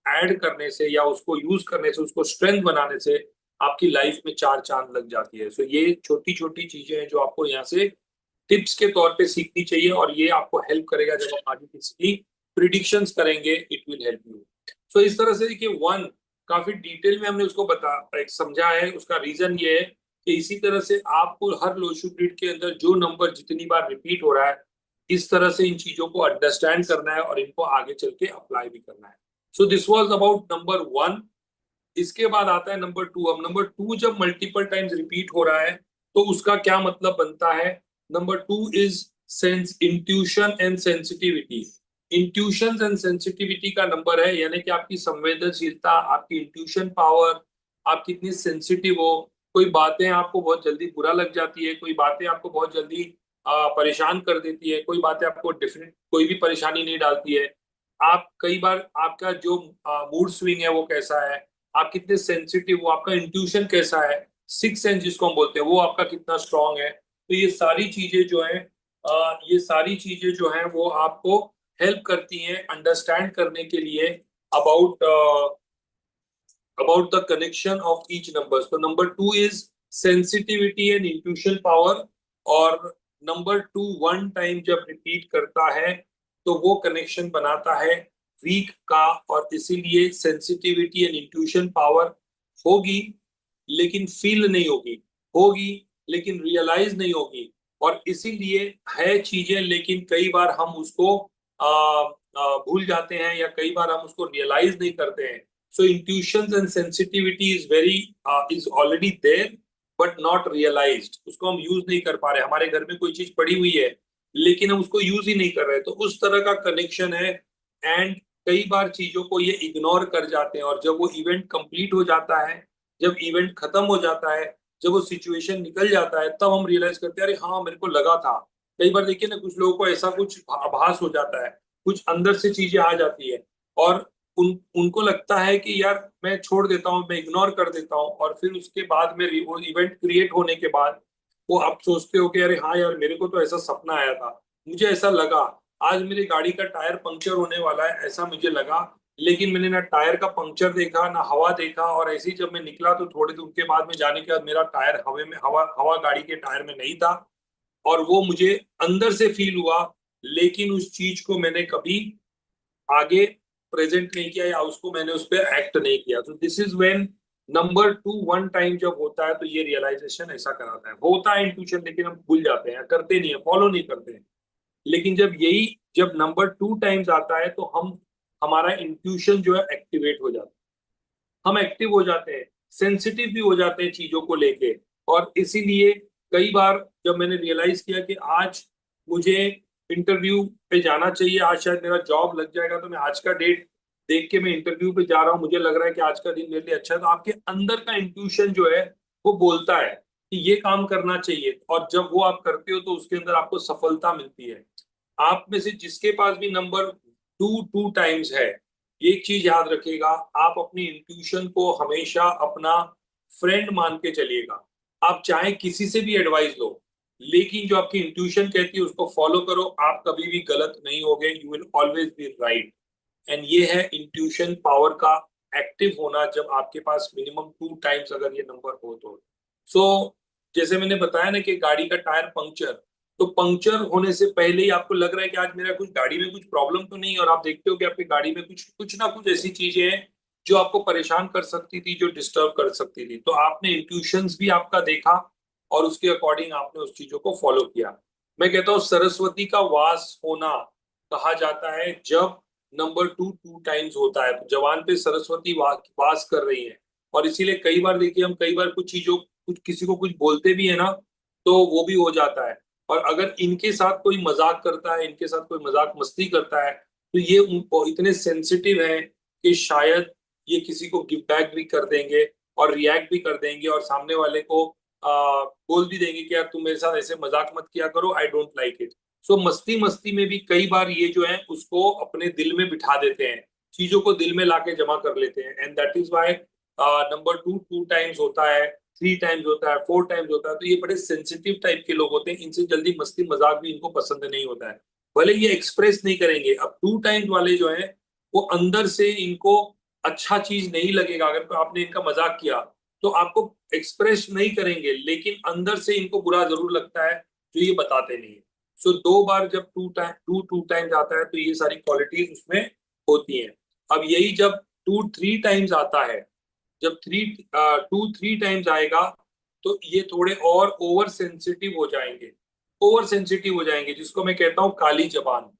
ऐड करने से, या उसको यूज करने से, उसको स्ट्रेंथ बनाने से आपकी लाइफ में 4 चांद लग जाती है। सो ये छोटी छोटी चीजें हैं जो आपको यहाँ से टिप्स के तौर पे सीखनी चाहिए, और ये आपको हेल्प करेगा जब आप आगे किसी की प्रिडिक्शंस करेंगे, इट विल हेल्प यू। सो इस तरह से देखिए 1 काफी डिटेल में हमने उसको एक समझा है। उसका रीजन ये है कि इसी तरह से आपको हर लोशु ग्रिड के अंदर जो नंबर जितनी बार रिपीट हो रहा है, इस तरह से इन चीजों को अंडरस्टैंड करना है और इनको आगे चल के अप्लाई भी करना है। So this was about number 1। इसके बाद आता है नंबर 2। अब नंबर 2 जब मल्टीपल टाइम्स रिपीट हो रहा है, तो उसका क्या मतलब बनता है? Number 2 is sense, intuition and sensitivity. Intuition and sensitivity का नंबर है, यानी कि आपकी संवेदनशीलता, आपकी इंट्यूशन पावर, आप कितनी सेंसिटिव हो। कोई बातें आपको बहुत जल्दी बुरा लग जाती है, कोई बातें आपको बहुत जल्दी परेशान कर देती है, कोई बातें आपको डिफरेंट कोई भी परेशानी नहीं डालती है। आप कई बार आपका जो मूड स्विंग है वो कैसा है, आप कितने सेंसिटिव हो, आपका इंट्यूशन कैसा है, सिक्स सेंस जिसको हम बोलते हैं वो आपका कितना स्ट्रांग है। तो ये सारी चीजें जो है ये सारी चीजें जो है वो आपको हेल्प करती हैं अंडरस्टैंड करने के लिए about the connection of each numbers. तो number 2 is sensitivity and intuition power. और नंबर 2 वन टाइम जब रिपीट करता है तो वो कनेक्शन बनाता है वीक का, और इसीलिए सेंसिटिविटी एंड इंट्यूशन पावर होगी लेकिन फील नहीं होगी, होगी लेकिन रियलाइज नहीं होगी। और इसीलिए है चीजें लेकिन कई बार हम उसको भूल जाते हैं या कई बार हम उसको रियलाइज नहीं करते हैं। So intuition and sensitivity is very is already there but not realised. उसको हम यूज नहीं कर पा रहे। हमारे घर में कोई चीज पड़ी हुई है लेकिन हम उसको यूज ही नहीं कर रहे, तो उस तरह का कनेक्शन है। एंड कई बार चीजों को ये इग्नोर कर जाते हैं, और जब वो इवेंट कंप्लीट हो जाता है, जब इवेंट खत्म हो जाता है, जब वो सिचुएशन निकल जाता है, तब हम रियलाइज करते हैं अरे हाँ मेरे को लगा था। कई बार देखिए ना, कुछ लोगों को ऐसा कुछ आभास हो जाता है, कुछ अंदर से चीजें आ जाती है, और उनको लगता है कि यार मैं छोड़ देता हूँ, मैं इग्नोर कर देता हूँ, और फिर उसके बाद में वो इवेंट क्रिएट होने के बाद वो आप सोचते हो कि अरे हाँ यार मेरे को तो ऐसा सपना आया था, मुझे ऐसा लगा, आज मेरी गाड़ी का टायर पंक्चर होने वाला है ऐसा मुझे लगा, लेकिन मैंने ना टायर का पंक्चर देखा ना हवा देखा, और ऐसे ही जब मैं निकला तो थोड़ी दूर के बाद में जाने के बाद मेरा टायर हवा में, हवा गाड़ी के टायर में नहीं था, और वो मुझे अंदर से फील हुआ, लेकिन उस चीज को मैंने कभी आगे प्रेजेंट नहीं किया या उसको मैंने उस पर एक्ट नहीं किया। तो this is when number 2 one time जब होता है तो ये रियलाइजेशन ऐसा कराता है। होता है इंट्यूशन लेकिन हम भूल जाते हैं, करते नहीं है, फॉलो नहीं करते हैं। लेकिन जब नंबर 2 टाइम्स आता है तो हम हमारा इंट्यूशन जो है एक्टिवेट हो जाता है, हम एक्टिव हो जाते हैं, सेंसिटिव भी हो जाते हैं चीजों को लेके। और इसीलिए कई बार जब मैंने रियलाइज किया कि आज मुझे इंटरव्यू पे जाना चाहिए, आज शायद मेरा जॉब लग जाएगा, तो मैं आज का डेट देख के मैं इंटरव्यू पे जा रहा हूँ, मुझे लग रहा है कि आज का दिन मेरे लिए अच्छा है, तो आपके अंदर का इंट्यूशन जो है वो बोलता है कि ये काम करना चाहिए, और जब वो आप करते हो तो उसके अंदर आपको सफलता मिलती है। आप में से जिसके पास भी नंबर 2 टाइम्स है, एक चीज याद रखिएगा, आप अपनी इंट्यूशन को हमेशा अपना फ्रेंड मान के चलिएगा। आप चाहे किसी से भी एडवाइस लो, लेकिन जो आपकी इंट्यूशन कहती है उसको फॉलो करो, आप कभी भी गलत नहीं होगे, you will always be right. And ये है इंट्यूशन पावर का एक्टिव होना, जब आपके पास मिनिमम 2 टाइम्स अगर ये नंबर हो तो। सो जैसे मैंने बताया ना कि गाड़ी का टायर पंक्चर, तो पंक्चर होने से पहले ही आपको लग रहा है कि आज मेरा कुछ गाड़ी में कुछ प्रॉब्लम तो नहीं है, और आप देखते हो कि आपकी गाड़ी में कुछ कुछ ना कुछ ऐसी चीजें हैं जो आपको परेशान कर सकती थी, जो डिस्टर्ब कर सकती थी, तो आपने इंट्यूशंस भी आपका देखा और उसके अकॉर्डिंग आपने उस चीजों को फॉलो किया। मैं कहता हूँ सरस्वती का वास होना कहा जाता है जब नंबर 2 टाइम्स होता है, तो जवान पे सरस्वती वास कर रही है। और इसीलिए कई बार देखिए, हम कई बार कुछ चीजों कुछ किसी को कुछ बोलते भी है ना, तो वो भी हो जाता है। और अगर इनके साथ कोई मजाक करता है, इनके साथ कोई मजाक मस्ती करता है, तो ये उनको इतने सेंसिटिव हैं कि शायद ये किसी को गिव बैक भी कर देंगे और रिएक्ट भी कर देंगे, और सामने वाले को बोल भी देंगे कि यार तुम मेरे साथ ऐसे मजाक मत किया करो, आई डोंट लाइक इट। सो मस्ती मस्ती में भी कई बार ये जो है उसको अपने दिल में बिठा देते हैं, चीजों को दिल में लाके जमा कर लेते हैं। And that is why number 2 times होता है, 3 टाइम्स होता है, 4 टाइम्स होता है। तो ये बड़े सेंसिटिव टाइप के लोग होते हैं, इनसे जल्दी मस्ती मजाक भी इनको पसंद नहीं होता है, भले ये एक्सप्रेस नहीं करेंगे। अब 2 टाइम्स वाले जो है वो अंदर से इनको अच्छा चीज नहीं लगेगा, अगर आपने इनका मजाक किया तो आपको एक्सप्रेस नहीं करेंगे, लेकिन अंदर से इनको बुरा जरूर लगता है, जो ये बताते नहीं है। सो 2 बार जब 2 टाइम्स आता है तो ये सारी क्वालिटीज उसमें होती हैं। अब यही जब 2 3 टाइम्स आता है, जब 3 आएगा तो ये थोड़े और ओवर सेंसिटिव हो जाएंगे, ओवर सेंसिटिव हो जाएंगे, जिसको मैं कहता हूं काली जबान,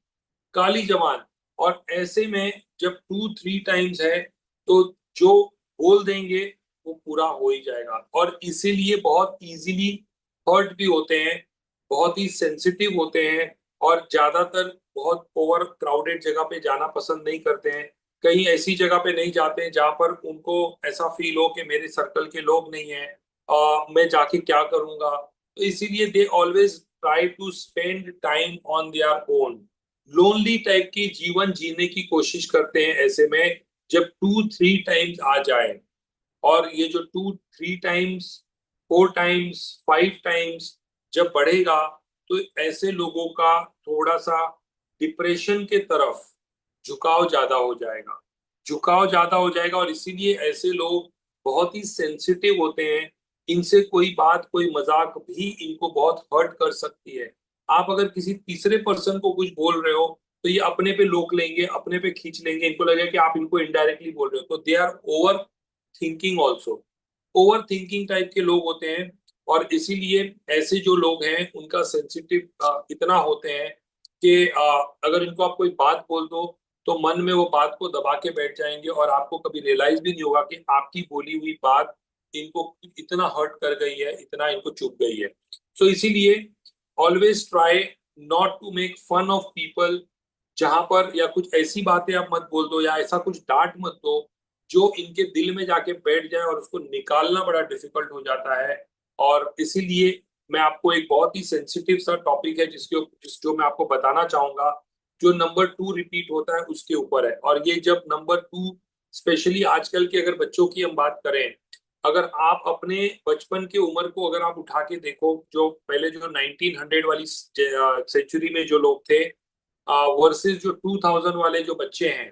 काली जबान। और ऐसे में जब 2 3 टाइम्स है तो जो बोल देंगे वो पूरा हो ही जाएगा, और इसीलिए बहुत इजीली हर्ट भी होते हैं, बहुत ही सेंसिटिव होते हैं, और ज्यादातर बहुत ओवर क्राउडेड जगह पे जाना पसंद नहीं करते हैं, कहीं ऐसी जगह पे नहीं जाते हैं जहां पर उनको ऐसा फील हो कि मेरे सर्कल के लोग नहीं है, मैं जाके क्या करूंगा। तो इसीलिए they always try to spend time on their own, lonely type की जीवन जीने की कोशिश करते हैं। ऐसे में जब 2-3 टाइम्स आ जाए, और ये जो 2-3 टाइम्स, 4 टाइम्स, 5 टाइम्स जब बढ़ेगा, तो ऐसे लोगों का थोड़ा सा डिप्रेशन के तरफ झुकाव ज्यादा हो जाएगा, झुकाव ज्यादा हो जाएगा। और इसीलिए ऐसे लोग बहुत ही सेंसिटिव होते हैं, इनसे कोई बात, कोई मजाक भी इनको बहुत हर्ट कर सकती है। आप अगर किसी तीसरे पर्सन को कुछ बोल रहे हो तो ये अपने पे लोक लेंगे, अपने पे खींच लेंगे, इनको लगेगा कि आप इनको इनडायरेक्टली बोल रहे हो। तो they are over thinking also, over thinking type के लोग होते हैं। और इसीलिए ऐसे जो लोग हैं उनका सेंसिटिव इतना होते हैं कि अगर इनको आप कोई बात बोल दो तो मन में वो बात को दबा के बैठ जाएंगे, और आपको कभी रियलाइज भी नहीं होगा कि आपकी बोली हुई बात इनको इतना हर्ट कर गई है, इतना इनको चुभ गई है। सो इसीलिए always try not to make fun of people, जहां पर या कुछ ऐसी बातें आप मत बोल दो या ऐसा कुछ डांट मत दो जो इनके दिल में जाके बैठ जाए, और उसको निकालना बड़ा डिफिकल्ट हो जाता है। और इसीलिए मैं आपको एक बहुत ही सेंसिटिव सा टॉपिक है जो मैं आपको बताना चाहूंगा, जो नंबर 2 रिपीट होता है उसके ऊपर है। और ये जब नंबर 2, स्पेशली आजकल के अगर बच्चों की हम बात करें, अगर आप अपने बचपन की उम्र को अगर आप उठा के देखो, जो पहले जो 1900 वाली सेंचुरी में जो लोग थे वर्सेस जो 2000 वाले जो बच्चे हैं,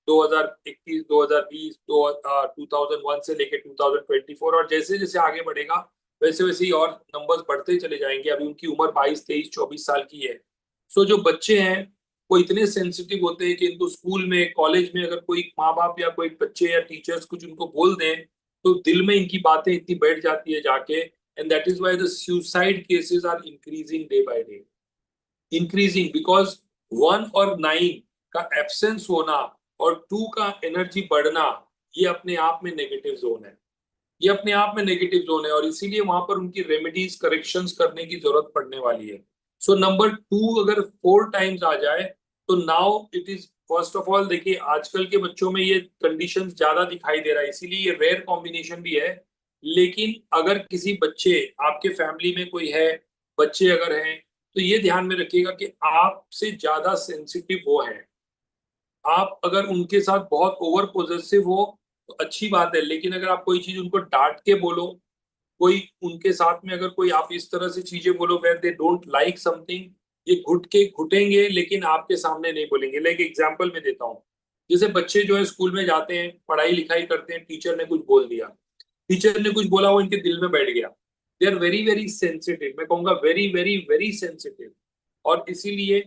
2021, 2020, 2001 से लेके 2024, और जैसे जैसे आगे बढ़ेगा वैसे वैसे ही और नंबर्स बढ़ते चले जाएंगे। अभी उनकी उम्र 22, 23, 24 साल की है। सो जो बच्चे हैं वो इतने सेंसिटिव होते हैं कि इनको स्कूल में, कॉलेज में अगर कोई माँ बाप या कोई बच्चे या टीचर्स कुछ उनको बोल दें तो दिल में इनकी बातें इतनी बैठ जाती है जाके। And that is why the suicide cases are increasing day by day, increasing because 1 और 9 का एब्सेंस होना और 2 का एनर्जी बढ़ना, ये अपने आप में नेगेटिव जोन है, ये अपने आप में नेगेटिव जोन है। और इसीलिए वहां पर उनकी रेमेडीज, करेक्शंस करने की जरूरत पड़ने वाली है। सो नंबर 2 अगर 4 टाइम्स आ जाए तो now it is, first of all देखिए आजकल के बच्चों में ये कंडीशंस ज्यादा दिखाई दे रहा है, इसीलिए ये रेयर कॉम्बिनेशन भी है। लेकिन अगर किसी बच्चे, आपके फैमिली में कोई है, बच्चे अगर हैं, तो ये ध्यान में रखिएगा कि आपसे ज्यादा सेंसिटिव वो है। आप अगर उनके साथ बहुत ओवर पोजेसिव हो तो अच्छी बात है, लेकिन अगर आप कोई चीज उनको डांट के बोलो, कोई उनके साथ में अगर कोई आप इस तरह से चीजें बोलो where they don't like something, ये घुट के घुटेंगे लेकिन आपके सामने नहीं बोलेंगे। लाइक एग्जांपल मैं देता हूँ, जैसे बच्चे जो है स्कूल में जाते हैं, पढ़ाई लिखाई करते हैं, टीचर ने कुछ बोल दिया, टीचर ने कुछ बोला, वो इनके दिल में बैठ गया। They are very very sensitive, मैं कहूंगा वेरी वेरी वेरी सेंसिटिव। और इसीलिए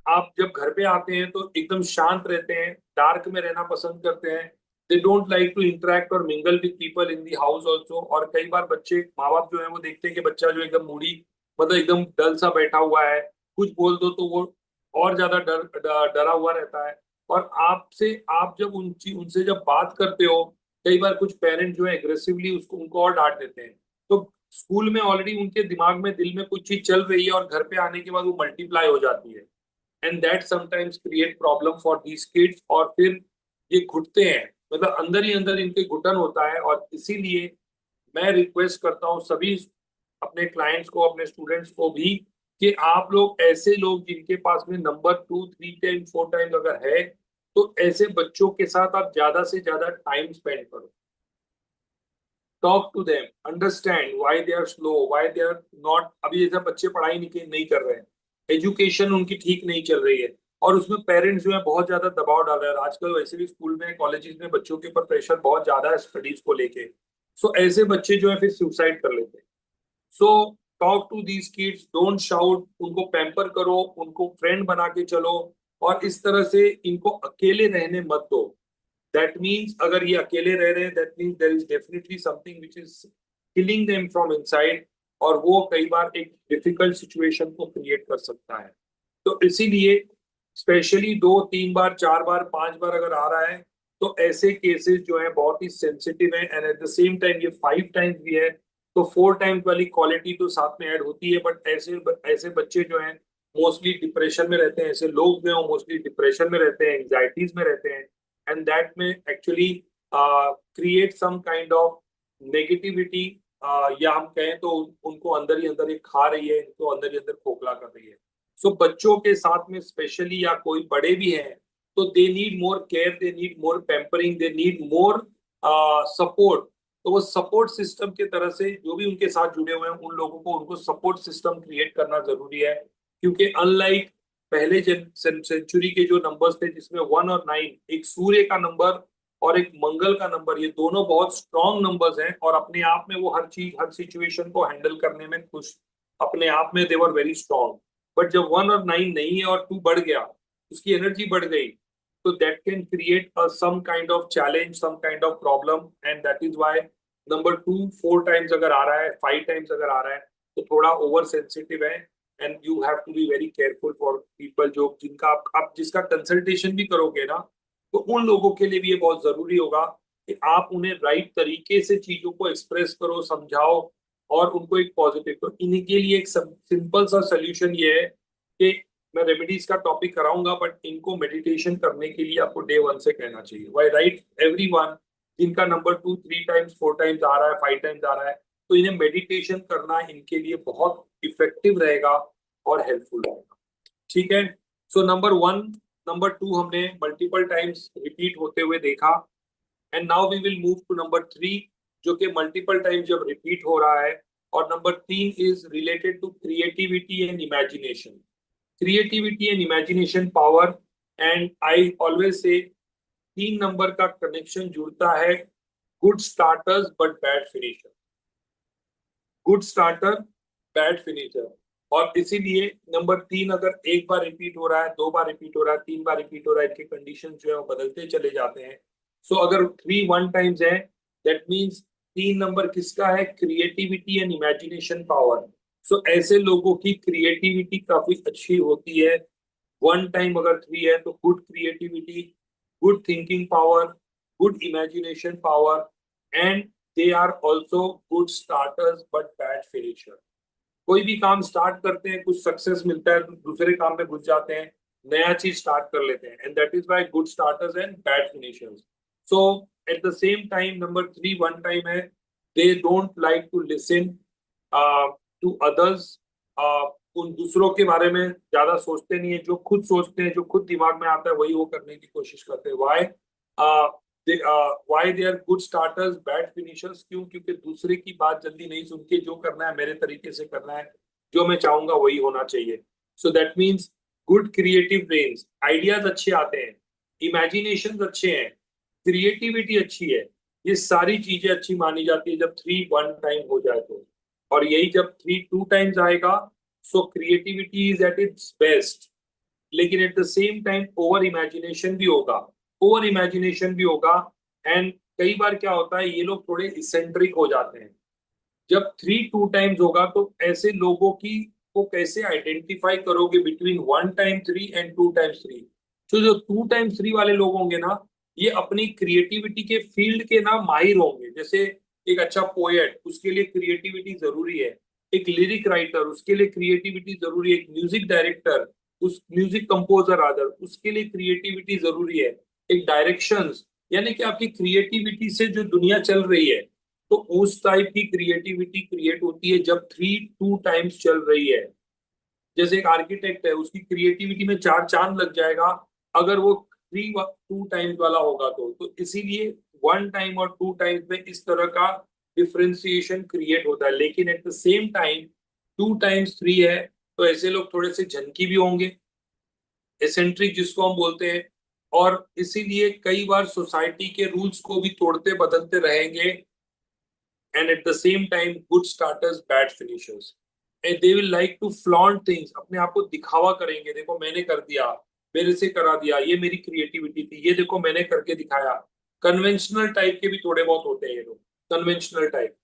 आप जब घर पे आते हैं तो एकदम शांत रहते हैं, डार्क में रहना पसंद करते हैं। They don't like to interact और mingle with people in the house also. और कई बार बच्चे, माँ बाप जो है वो देखते हैं कि बच्चा जो एकदम मूडी, मतलब एकदम डल सा बैठा हुआ है, कुछ बोल दो तो वो और ज्यादा डरा हुआ रहता है। और आपसे, आप जब उनसे जब बात करते हो, कई बार कुछ पेरेंट जो है एग्रेसिवली उसको, उनको और डांट देते हैं। तो स्कूल में ऑलरेडी उनके दिमाग में, दिल में कुछ चीज चल रही है, और घर पे आने के बाद वो मल्टीप्लाई हो जाती है। And that sometimes create problem for these kids. और फिर ये घुटते हैं, मतलब अंदर ही अंदर इनके घुटन होता है। और इसीलिए मैं रिक्वेस्ट करता हूँ सभी अपने क्लाइंट्स को, अपने स्टूडेंट्स को भी, कि आप लोग, ऐसे लोग जिनके पास में नंबर 2, 3 टाइम, 4 टाइम अगर है, तो ऐसे बच्चों के साथ आप ज्यादा से ज्यादा टाइम स्पेंड करो। Talk to them, understand why they are slow, why they are not. अभी जैसे बच्चे पढ़ाई नहीं कर रहे हैं, एजुकेशन उनकी ठीक नहीं चल रही है, और उसमें पेरेंट्स जो है बहुत ज्यादा दबाव डाल रहे हैं। आजकल वैसे भी स्कूल में, कॉलेजेस में बच्चों के ऊपर प्रेशर बहुत ज्यादा है स्टडीज को लेके। सो ऐसे बच्चे जो है फिर सुसाइड कर लेते हैं। So talk to these kids, don't shout, उनको पैम्पर करो, उनको फ्रेंड बना के चलो। और इस तरह से इनको अकेले रहने मत दो। दैट मीन्स अगर ये अकेले रह रहे हैं, that means there is definitely something which is killing them from inside, और वो कई बार एक डिफिकल्ट सिचुएशन को क्रिएट कर सकता है। तो इसीलिए स्पेशली 2-3 बार, 4 बार, 5 बार अगर आ रहा है, तो ऐसे केसेस जो है बहुत ही सेंसिटिव है। And at the same time ये 5 टाइम्स भी है, तो 4 टाइम्स वाली क्वालिटी तो साथ में ऐड होती है। बट ऐसे ऐसे बच्चे जो हैं मोस्टली डिप्रेशन में रहते हैं, ऐसे लोग जो हैं मोस्टली डिप्रेशन में रहते हैं, एंजाइटीज में रहते हैं, and that may actually create some kind of negativity, या हम कहें तो उनको अंदर ही अंदर ये खा रही है, इनको अंदर ही अंदर खोखला कर रही है। सो बच्चों के साथ में स्पेशली, या कोई बड़े भी हैं, तो they need more care, they need more pampering, they need more support. तो वो सपोर्ट सिस्टम के तरह से जो भी उनके साथ जुड़े हुए हैं उन लोगों को, उनको सपोर्ट सिस्टम क्रिएट करना जरूरी है। क्योंकि अनलाइक पहले सेंचुरी के जो नंबर्स थे जिसमें 1 और 9, एक सूर्य का नंबर और एक मंगल का नंबर, ये दोनों बहुत स्ट्रॉन्ग नंबर्स हैं और अपने आप में वो हर चीज, हर सिचुएशन को हैंडल करने में खुश, अपने आप में दे वर वेरी स्ट्रॉन्ग। बट जब 1 और 9 नहीं है और 2 बढ़ गया, उसकी एनर्जी बढ़ गई, तो that can create some kind of challenge, some kind of problem, and that is why number 2 4 times अगर आ रहा है, 5 टाइम्स अगर आ रहा है, तो थोड़ा ओवर सेंसिटिव है। And you have to be very careful for people, जो जिनका आप जिसका कंसल्टेशन भी करोगे ना, तो उन लोगों के लिए भी ये बहुत जरूरी होगा कि आप उन्हें राइट तरीके से चीजों को एक्सप्रेस करो, समझाओ, और उनको एक पॉजिटिव। तो इन्हीं के लिए एक सिंपल सा सोल्यूशन ये है कि मैं रेमेडीज का टॉपिक कराऊंगा, बट इनको मेडिटेशन करने के लिए आपको डे 1 से कहना चाहिए। वाई राइट एवरीवन जिनका नंबर 2 3 टाइम्स 4 टाइम्स आ रहा है, 5 टाइम्स आ रहा है, तो इन्हें मेडिटेशन करना इनके लिए बहुत इफेक्टिव रहेगा और हेल्पफुल रहेगा। ठीक है। सो नंबर 1, नंबर 2 हमने मल्टीपल टाइम्स रिपीट होते हुए देखा, and now we will move to number 3, जो कि मल्टीपल टाइम्स जब रिपीट हो रहा है। और number 3 is related to creativity and imagination, creativity and imagination power. And I always say 3 number का कनेक्शन जुड़ता है good starters but bad finisher, good starter bad finisher. और इसीलिए नंबर 3 अगर एक बार रिपीट हो रहा है, 2 बार रिपीट हो रहा है, 3 बार रिपीट हो रहा है, इनके कंडीशन जो है वो बदलते चले जाते हैं। सो अगर 3 1 टाइम्स है, दैट मीन्स 3 नंबर किसका है? Creativity and imagination power. So ऐसे लोगों की क्रिएटिविटी काफी अच्छी होती है। 1 टाइम अगर 3 है तो good creativity, good thinking power, good imagination power, and they are also good starters but bad finisher. कोई भी काम स्टार्ट करते हैं, कुछ सक्सेस मिलता है तो दूसरे काम में घुस जाते हैं, नया चीज स्टार्ट कर लेते हैं, and that is why good starters and bad finishers. So at the same time number 3 1 time है, they don't like to listen to others, उन दूसरों के बारे में ज्यादा सोचते नहीं है, जो खुद सोचते हैं, जो खुद दिमाग में आता है वही वो करने की कोशिश करते हैं। Why why they are good starters bad finishers? क्यों? क्योंकि दूसरे की बात जल्दी नहीं सुन के जो करना है मेरे तरीके से करना है, जो मैं चाहूंगा वही होना चाहिए। So that means good creative brains, ideas अच्छे आते हैं, इमेजिनेशन अच्छे हैं, क्रिएटिविटी अच्छी है, ये सारी चीजें अच्छी मानी जाती है जब 3 1 टाइम हो जाए तो। और यही जब 3 2 टाइम्स आएगा, so creativity is at its best. लेकिन at the same time over imagination भी होगा, ओवर इमेजिनेशन भी होगा। एंड कई बार क्या होता है, ये लोग थोड़े इसेंट्रिक हो जाते हैं। जब 3 2 टाइम्स होगा तो ऐसे लोगों की को कैसे आइडेंटिफाई करोगे बिटवीन 1 टाइम 3 एंड 2 टाइम्स 3? तो जो 2 टाइम्स 3 वाले लोग होंगे ना, ये अपनी क्रिएटिविटी के फील्ड के ना माहिर होंगे। जैसे एक अच्छा पोएट, उसके लिए क्रिएटिविटी जरूरी है। एक लिरिक राइटर, उसके लिए क्रिएटिविटी जरूरी है। एक म्यूजिक डायरेक्टर, उस म्यूजिक कंपोजर आदर, उसके लिए क्रिएटिविटी जरूरी है। एक डायरेक्शंस, यानी कि आपकी क्रिएटिविटी से जो दुनिया चल रही है, तो उस टाइप की क्रिएटिविटी क्रिएट होती है जब 3 2 टाइम्स चल रही है। जैसे एक आर्किटेक्ट है, उसकी क्रिएटिविटी में 4 चांद लग जाएगा अगर वो 3 2 टाइम्स वाला होगा तो इसीलिए 1 टाइम और 2 टाइम्स में इस तरह का डिफरेंशिएशन क्रिएट होता है। लेकिन at the same time 2 times 3 है तो ऐसे लोग थोड़े से झनकी भी होंगे, एसेंट्रिक जिसको हम बोलते हैं, और इसीलिए कई बार सोसाइटी के रूल्स को भी तोड़ते बदलते रहेंगे। and at the same time good starters bad finishers, and they will like to flaunt things, अपने आप को दिखावा करेंगे, देखो मैंने कर दिया, मेरे से करा दिया, ये मेरी क्रिएटिविटी थी, ये देखो मैंने करके दिखाया। कन्वेंशनल टाइप के भी थोड़े बहुत होते हैं ये लोग, कन्वेंशनल टाइप।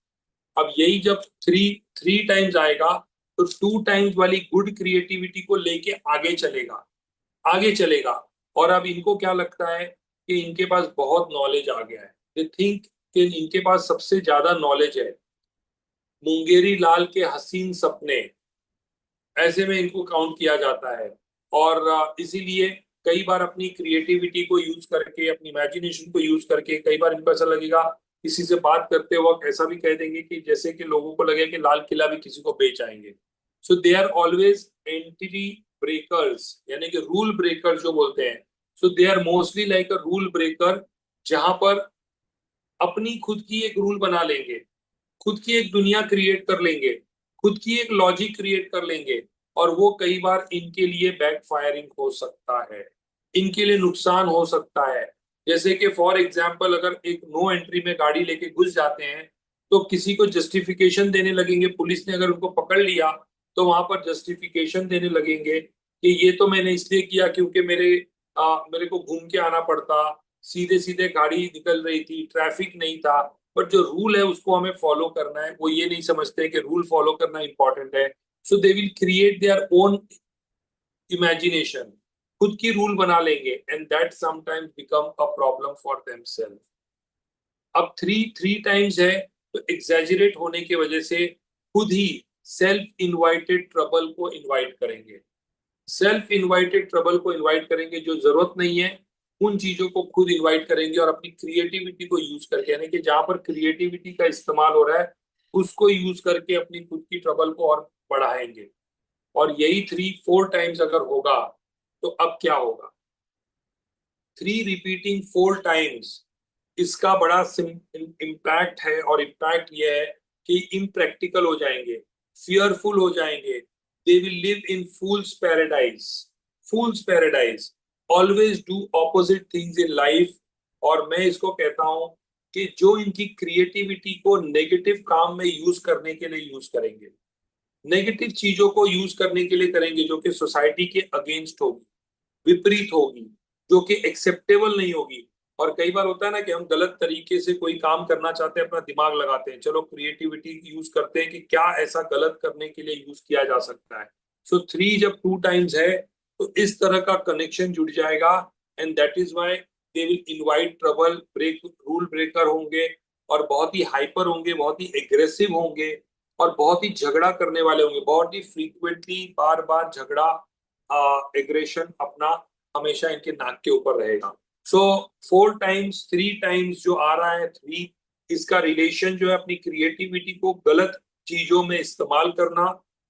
अब यही जब 3 टाइम्स आएगा तो 2 टाइम्स वाली गुड क्रिएटिविटी को लेके आगे चलेगा, आगे चलेगा। और अब इनको क्या लगता है कि इनके पास बहुत नॉलेज आ गया है, दे थिंक कि इनके पास सबसे ज्यादा नॉलेज है। मुंगेरी लाल के हसीन सपने, ऐसे में इनको काउंट किया जाता है। और इसीलिए कई बार अपनी क्रिएटिविटी को यूज करके, अपनी इमेजिनेशन को यूज करके, कई बार इनको ऐसा लगेगा, किसी से बात करते वक्त ऐसा भी कह देंगे कि जैसे कि लोगों को लगे कि लाल किला भी किसी को बेच आएंगे। So they are always entity breakers, यानी कि रूल ब्रेकर जो बोलते हैं। So they are mostly like a rule breaker, जहां पर अपनी खुद की एक रूल बना लेंगे, खुद की एक दुनिया क्रिएट कर लेंगे, खुद की एक लॉजिक क्रिएट कर लेंगे, और वो कई बार इनके लिए बैक फायरिंग हो सकता है, इनके लिए नुकसान हो सकता है। जैसे कि फॉर एग्जाम्पल, अगर एक नो एंट्री में गाड़ी लेके घुस जाते हैं, तो किसी को जस्टिफिकेशन देने लगेंगे, पुलिस ने अगर उनको पकड़ लिया तो वहां पर जस्टिफिकेशन देने लगेंगे कि ये तो मैंने इसलिए किया क्योंकि मेरे को घूम के आना पड़ता, सीधे सीधे गाड़ी निकल रही थी, ट्रैफिक नहीं था। बट जो रूल है उसको हमें फॉलो करना है, वो ये नहीं समझते कि रूल फॉलो करना इंपॉर्टेंट है। So they will create their own imagination, खुद की रूल बना लेंगे, and that sometimes become a problem for themselves. अब थ्री थ्री टाइम्स है, तो एग्जैजरेट होने की वजह से खुद ही सेल्फ इनवाइटेड ट्रबल को इनवाइट करेंगे, सेल्फ इनवाइटेड ट्रबल को इनवाइट करेंगे, जो जरूरत नहीं है उन चीजों को खुद इनवाइट करेंगे, और अपनी क्रिएटिविटी को यूज करके, यानी कि जहां पर क्रिएटिविटी का इस्तेमाल हो रहा है उसको यूज करके अपनी खुद की ट्रबल को और बढ़ाएंगे। और यही थ्री फोर टाइम्स अगर होगा तो अब क्या होगा, थ्री रिपीटिंग फोर टाइम्स, इसका बड़ा इम्पैक्ट है, और इम्पैक्ट ये है कि इम्प्रैक्टिकल हो जाएंगे, फियरफुल हो जाएंगे, they will live in fools paradise, fools paradise, always do opposite things in life. और मैं इसको कहता हूं कि जो इनकी क्रिएटिविटी को नेगेटिव काम में यूज करने के लिए यूज करेंगे, नेगेटिव चीजों को यूज करने के लिए करेंगे, जो कि सोसाइटी के अगेंस्ट होगी, विपरीत होगी, जो कि एक्सेप्टेबल नहीं होगी। और कई बार होता है ना कि हम गलत तरीके से कोई काम करना चाहते हैं, अपना दिमाग लगाते हैं, चलो क्रिएटिविटी यूज करते हैं कि क्या ऐसा गलत करने के लिए यूज किया जा सकता है। सो थ्री जब टू टाइम्स है तो इस तरह का कनेक्शन जुड़ जाएगा, and that is why they will invite trouble, break rule breaker होंगे, और बहुत ही हाइपर होंगे, बहुत ही एग्रेसिव होंगे, और बहुत ही झगड़ा करने वाले होंगे, बहुत ही फ्रीक्वेंटली बार बार झगड़ा, एग्रेशन अपना हमेशा इनके नाक के ऊपर रहेगा। So four times three times जो आ रहा है, थ्री, इसका रिलेशन जो है अपनी क्रिएटिविटी को गलत चीजों में इस्तेमाल करना,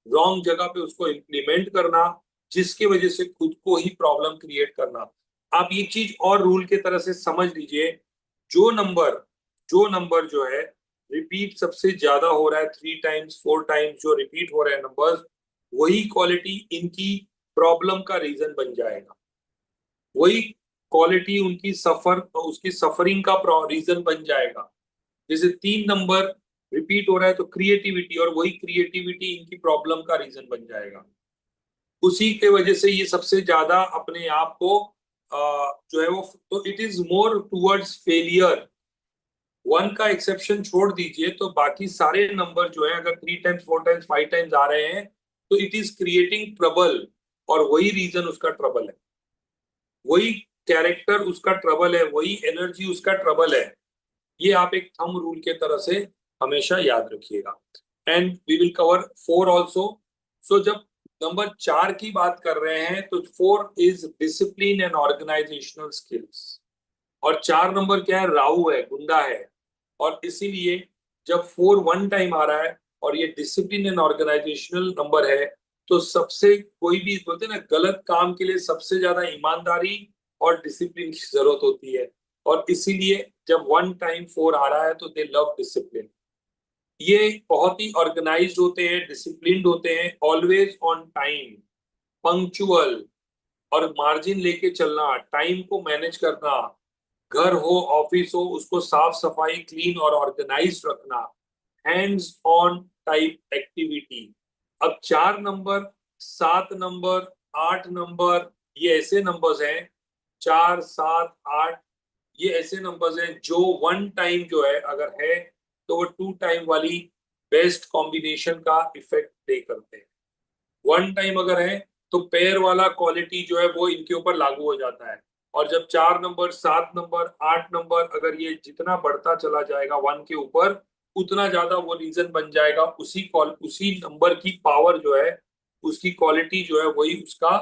रॉन्ग जगह पे उसको इम्प्लीमेंट करना, जिसकी वजह से खुद को ही प्रॉब्लम क्रिएट करना। आप ये चीज और रूल के तरह से समझ लीजिए, जो नंबर जो नंबर जो है रिपीट सबसे ज्यादा हो रहा है, थ्री टाइम्स फोर टाइम्स जो रिपीट हो रहे हैं नंबर्स, वही क्वालिटी इनकी प्रॉब्लम का रीजन बन जाएगा, वही क्वालिटी उनकी उसकी सफरिंग का रीजन बन जाएगा। जैसे तीन नंबर रिपीट हो रहा है तो क्रिएटिविटी, और वही क्रिएटिविटी इनकी प्रॉब्लम का रीजन बन जाएगा। उसी के वजह से ये सबसे ज्यादा अपने आप को जो है वो, तो it is more towards failure. One का एक्सेप्शन छोड़ दीजिए तो बाकी सारे नंबर जो है, अगर three times four times five times आ रहे हैं, तो इट इज क्रिएटिंग ट्रबल, और वही रीजन उसका ट्रबल है, वही कैरेक्टर उसका ट्रबल है, वही एनर्जी उसका ट्रबल है। ये आप एक थंब रूल के तरह से हमेशा याद रखिएगा। And we will cover four also. So जब नंबर चार की बात कर रहे हैं तो four is discipline and organisational skills, और चार नंबर क्या है, राहु है, गुंडा है। और इसीलिए जब फोर वन टाइम आ रहा है और ये डिसिप्लिन एंड ऑर्गेनाइजेशनल नंबर है, तो सबसे, कोई भी बोलते हैं ना, गलत काम के लिए सबसे ज्यादा ईमानदारी और डिसिप्लिन की जरूरत होती है। और इसीलिए जब वन टाइम फोर आ रहा है तो दे लव डिसिप्लिन, ये बहुत ही ऑर्गेनाइज्ड होते हैं, डिसिप्लिन्ड होते हैं, ऑलवेज ऑन टाइम, पंक्चुअल, और मार्जिन लेके चलना, टाइम को मैनेज करना, घर हो ऑफिस हो उसको साफ सफाई, क्लीन और ऑर्गेनाइज रखना, हैंड्स ऑन टाइप एक्टिविटी। अब चार नंबर, सात नंबर, आठ नंबर, ये ऐसे नंबर्स हैं, चार सात आठ, ये ऐसे नंबर्स हैं जो वन टाइम जो है अगर है तो वो टू टाइम वाली बेस्ट कॉम्बिनेशन का इफेक्ट प्ले करते हैं। वन टाइम अगर है तो पेयर वाला क्वालिटी जो है वो इनके ऊपर लागू हो जाता है। और जब चार नंबर, सात नंबर, आठ नंबर, अगर ये जितना बढ़ता चला जाएगा वन के ऊपर, उतना ज्यादा वो रीजन बन जाएगा, उसी नंबर की पावर जो है उसकी क्वालिटी जो है वही उसका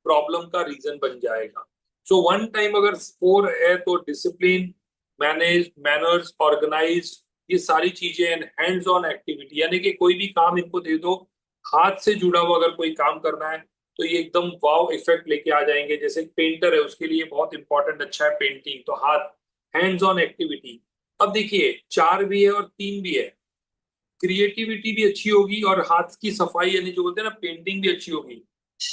प्रॉब्लम का रीजन बन जाएगा। सो वन टाइम अगर 4 है तो डिसिप्लिन, मैनेज, मैनर्स, ऑर्गेनाइज, ये सारी चीजें, एंड हैंड्स ऑन एक्टिविटी, यानी कि कोई भी काम इनको दे दो, हाथ से जुड़ा हुआ अगर कोई काम करना है तो ये एकदम वाव इफेक्ट लेके आ जाएंगे। जैसे पेंटर है उसके लिए बहुत इंपॉर्टेंट अच्छा है पेंटिंग, तो हाथ, हैंड्स ऑन एक्टिविटी। अब देखिए 4 भी है और 3 भी है, क्रिएटिविटी भी अच्छी होगी और हाथ की सफाई यानी जो बोलते हैं ना पेंटिंग भी अच्छी होगी।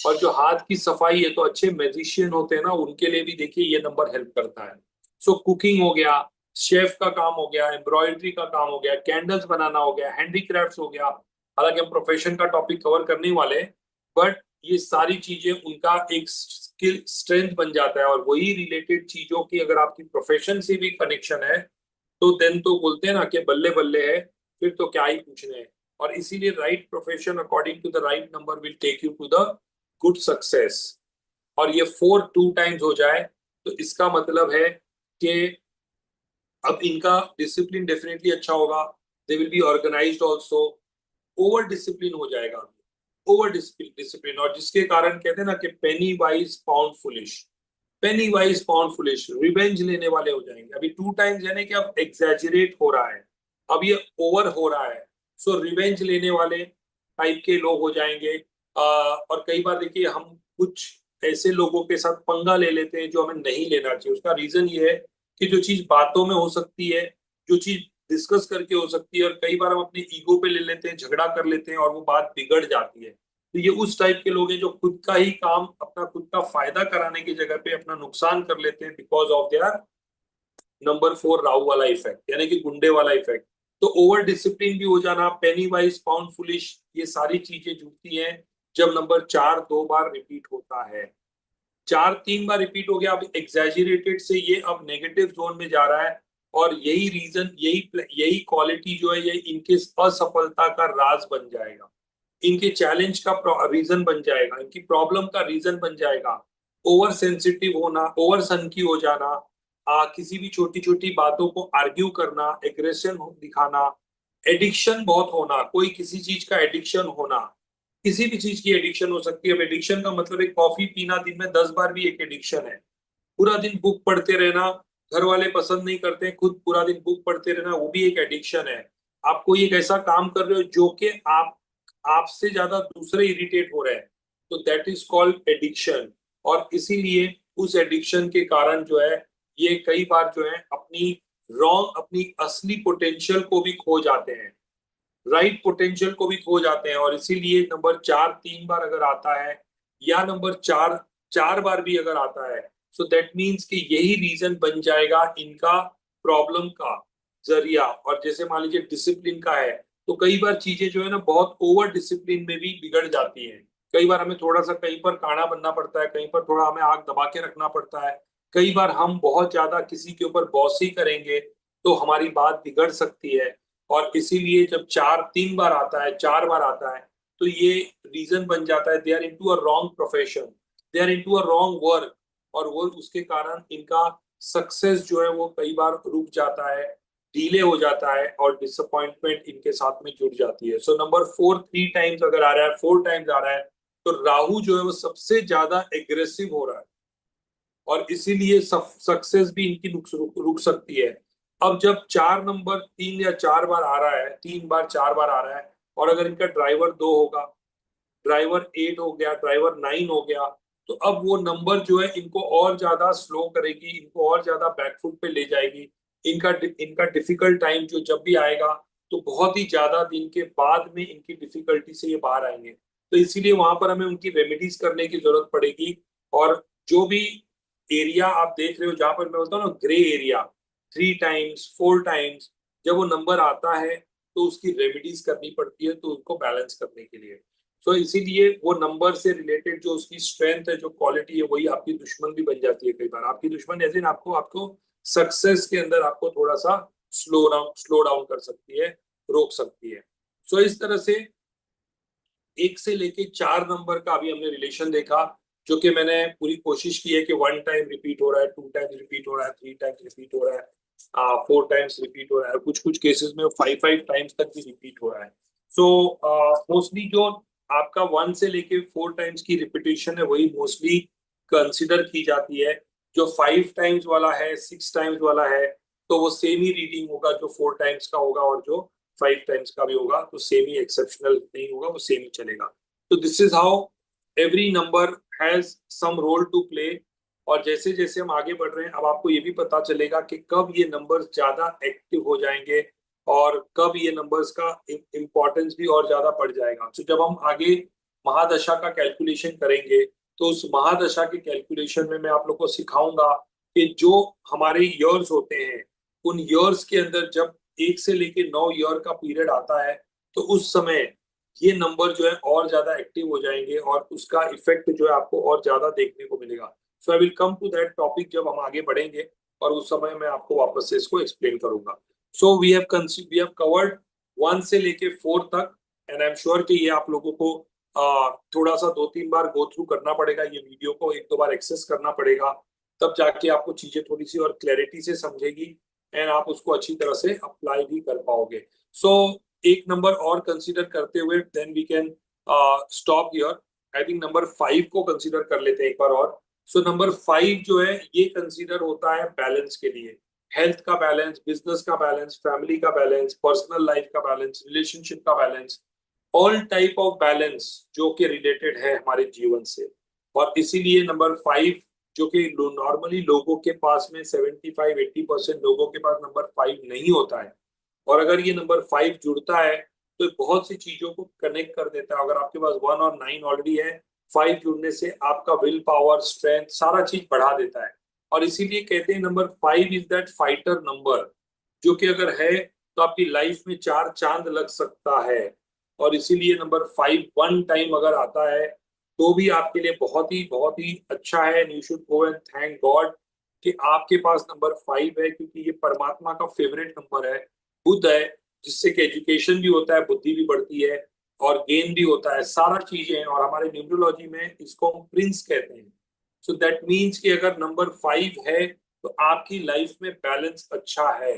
और जो हाथ की सफाई है तो अच्छे मैजिशियन होते हैं ना, उनके लिए भी देखिए ये नंबर हेल्प करता है। सो कुकिंग हो गया, शेफ का काम हो गया, एम्ब्रॉयडरी का काम हो गया, कैंडल्स बनाना हो गया, हैंडीक्राफ्ट्स हो गया। हालांकि हम प्रोफेशन का टॉपिक कवर करने वाले, बट ये सारी चीजें उनका एक स्किल स्ट्रेंथ बन जाता है, और वही रिलेटेड चीजों की अगर आपकी प्रोफेशन से भी कनेक्शन है तो देन तो बोलते हैं ना कि बल्ले बल्ले है, फिर तो क्या ही पूछने हैं। और इसीलिए right profession according to the right number will take you to the good success. और ये 4 2 टाइम्स हो जाए तो इसका मतलब है कि अब इनका डिसिप्लिन डेफिनेटली अच्छा होगा, they will be organised also, over discipline हो जाएगा, ओवर डिसिप्लिन। और जिसके कारण कहते हैं ना कि पेनी वाइज पाउंड फुलिश, पेनी वाइज पाउंड फुलिश, रिवेंज लेने वाले हो जाएंगे। अभी 2 टाइम्स यानी कि अब एग्जैजरेट हो रहा है, अब ये ओवर हो रहा है, सो रिवेंज लेने वाले टाइप के लोग हो जाएंगे। और कई बार देखिए हम कुछ ऐसे लोगों के साथ पंगा ले लेते हैं जो हमें नहीं लेना चाहिए। उसका रीजन ये है कि जो चीज बातों में हो सकती है, जो चीज डिस्कस करके हो सकती है, और कई बार हम अपने ईगो पे ले लेते हैं, झगड़ा कर लेते हैं और वो बात बिगड़ जाती है। तो ये उस टाइप के लोग हैं जो खुद का ही काम, अपना खुद का फायदा कराने की जगह पे अपना नुकसान कर लेते हैं, because of their number 4 Rahu वाला इफेक्ट, यानी कि गुंडे वाला इफेक्ट। तो ओवर डिसिप्लिन भी हो जाना, पेनी वाइज पाउंड फुलिश, ये सारी चीजें जुड़ती हैं जब नंबर 4 2 बार रिपीट होता है। 4 3 बार रिपीट हो गया, अब एग्जैजरेटेड से ये अब नेगेटिव जोन में जा रहा है। और यही रीजन, यही क्वालिटी जो है, ये इनके असफलता का राज बन जाएगा, इनके चैलेंज का रीजन बन जाएगा, इनकी प्रॉब्लम का रीजन बन जाएगा। ओवर सेंसिटिव होना, ओवर सनकी हो जाना, किसी भी छोटी छोटी बातों को आर्ग्यू करना, एग्रेशन दिखाना, एडिक्शन बहुत होना, कोई किसी चीज का एडिक्शन होना, किसी भी चीज की एडिक्शन हो सकती है। अब एडिक्शन का मतलब एक कॉफी पीना दिन में 10 बार भी एक एडिक्शन है। पूरा दिन बुक पढ़ते रहना, घर वाले पसंद नहीं करते, खुद पूरा दिन बुक पढ़ते रहना, वो भी एक एडिक्शन है। आप कोई एक ऐसा काम कर रहे हो जो कि आपसे ज्यादा दूसरे इरिटेट हो रहे हैं, तो दैट इज कॉल्ड एडिक्शन। और इसीलिए उस एडिक्शन के कारण जो है ये कई बार जो है अपनी असली पोटेंशियल को भी खो जाते हैं, राइट पोटेंशियल को भी खो जाते हैं। और इसीलिए नंबर 4 3 बार अगर आता है, या नंबर 4 4 बार भी अगर आता है, सो दैट मीन्स कि यही रीजन बन जाएगा इनका प्रॉब्लम का जरिया। और जैसे मान लीजिए डिसिप्लिन का है, तो कई बार चीजें जो है ना बहुत ओवर डिसिप्लिन में भी बिगड़ जाती हैं। कई बार हमें थोड़ा सा कहीं पर काना बनना पड़ता है, कहीं पर थोड़ा हमें आग दबा के रखना पड़ता है। कई बार हम बहुत ज्यादा किसी के ऊपर बॉसी करेंगे तो हमारी बात बिगड़ सकती है। और इसीलिए जब 4 3 बार आता है, 4 बार आता है, तो ये रीजन बन जाता है they are into a wrong profession, they are into a wrong work. और वो उसके कारण इनका सक्सेस जो है वो कई बार रुक जाता है, डीले हो जाता है, और डिसअपॉइंटमेंट इनके साथ में जुड़ जाती है। सो नंबर 4 3 टाइम्स अगर आ रहा है, 4 टाइम्स आ रहा है, तो राहु जो है वो सबसे ज्यादा एग्रेसिव हो रहा है, और इसीलिए सक्सेस भी इनकी रुक सकती है। अब जब 4 नंबर 3 या 4 बार आ रहा है, 3 बार 4 बार आ रहा है, और अगर इनका ड्राइवर 2 होगा, ड्राइवर 8 हो गया, ड्राइवर 9 हो गया, तो अब वो नंबर जो है इनको और ज्यादा स्लो करेगी, इनको और ज्यादा बैकफुट पे ले जाएगी। इनका इनका डिफिकल्ट टाइम जो जब भी आएगा तो बहुत ही ज्यादा दिन के बाद में इनकी डिफिकल्टी से ये बाहर आएंगे। तो इसीलिए वहां पर हमें उनकी रेमेडीज करने की जरूरत पड़ेगी। और जो भी एरिया आप देख रहे हो जहां पर मैं बोलता हूँ ना ग्रे एरिया, 3 टाइम्स 4 टाइम्स जब वो नंबर आता है तो उसकी रेमेडीज करनी पड़ती है, तो उसको बैलेंस करने के लिए। सो इसीलिए वो नंबर से रिलेटेड जो उसकी स्ट्रेंथ है, जो क्वालिटी है, वही आपकी दुश्मन भी बन जाती है। कई बार आपकी दुश्मन ऐसे ना आपको आपको सक्सेस के अंदर आपको थोड़ा सा स्लो डाउन कर सकती है, रोक सकती है। सो इस तरह से 1 से लेके 4 नंबर का अभी हमने रिलेशन देखा, जो कि मैंने पूरी कोशिश की है कि 1 टाइम रिपीट हो रहा है, 2 टाइम्स रिपीट हो रहा है, 3 टाइम्स रिपीट हो रहा है, 4 टाइम्स रिपीट हो रहा है, कुछ कुछ केसेस में 5 5 टाइम्स तक भी रिपीट हो रहा है। सो मोस्टली जो आपका 1 से लेके 4 टाइम्स की रिपीटेशन है वही मोस्टली कंसिडर की जाती है। जो 5 टाइम्स वाला है, 6 टाइम्स वाला है, तो वो सेम ही रीडिंग होगा जो 4 टाइम्स का होगा, और जो 5 टाइम्स का भी होगा तो सेम ही, एक्सेप्शनल नहीं होगा, वो सेम ही चलेगा। तो this is how every number has some role to play. और जैसे जैसे हम आगे बढ़ रहे हैं, अब आपको ये भी पता चलेगा कि कब ये नंबर्स ज्यादा एक्टिव हो जाएंगे और कब ये नंबर्स का इम्पोर्टेंस भी और ज्यादा बढ़ जाएगा। तो जब हम आगे महादशा का कैलकुलेशन करेंगे, तो उस महादशा के कैलकुलेशन में मैं आप लोग को सिखाऊंगा कि जो हमारे ईयर्स होते हैं, उन ईयर्स के अंदर जब 1 से लेके 9 ईयर का पीरियड आता है, तो उस समय ये नंबर जो है और ज्यादा एक्टिव हो जाएंगे और उसका इफेक्ट जो है आपको और ज्यादा देखने को मिलेगा। So I will come to that topic जब हम आगे बढ़ेंगे, और उस समय मैं आपको वापस से इसको एक्सप्लेन करूंगा। सो वी हैव कवर्ड 1 से लेके 4 तक, एंड आई एम श्योर कि ये आप लोगों को थोड़ा सा 2-3 बार गो थ्रू करना पड़ेगा, ये वीडियो को 1-2 बार एक्सेस करना पड़ेगा, तब जाके आपको चीजें थोड़ी सी और क्लैरिटी से समझेगी एंड आप उसको अच्छी तरह से अप्लाई भी कर पाओगे। सो एक नंबर और कंसीडर करते हुए then we can stop here. I think number 5 को कंसीडर कर लेते हैं एक बार और। सो नंबर 5 जो है ये कंसीडर होता है बैलेंस के लिए। हेल्थ का बैलेंस, बिजनेस का बैलेंस, फैमिली का बैलेंस, पर्सनल लाइफ का बैलेंस, रिलेशनशिप का balance, all type of balance जो कि रिलेटेड है हमारे जीवन से। और इसीलिए नंबर 5, जो कि नॉर्मली लोगों के पास में 75-80% लोगों के पास नंबर 5 नहीं होता है, और अगर ये नंबर 5 जुड़ता है तो बहुत सी चीजों को कनेक्ट कर देता है। अगर आपके पास 1 और 9 ऑलरेडी है, 5 जुड़ने से आपका विल पावर, स्ट्रेंथ, सारा चीज बढ़ा देता है। और इसीलिए कहते हैं number 5 is that fighter number, जो कि अगर है तो आपकी लाइफ में 4 चांद लग सकता है। और इसीलिए नंबर 5 1 टाइम अगर आता है तो भी आपके लिए बहुत ही अच्छा है। And you should go and thank God कि आपके पास नंबर 5 है, क्योंकि ये परमात्मा का फेवरेट नंबर है, बुद्ध है, जिससे कि एजुकेशन भी होता है, बुद्धि भी बढ़ती है, और गेन भी होता है, सारा चीजें हैं। और हमारे न्यूमरोलॉजी में इसको हम प्रिंस कहते हैं। सो दैट मीन्स कि अगर नंबर 5 है तो आपकी लाइफ में बैलेंस अच्छा है,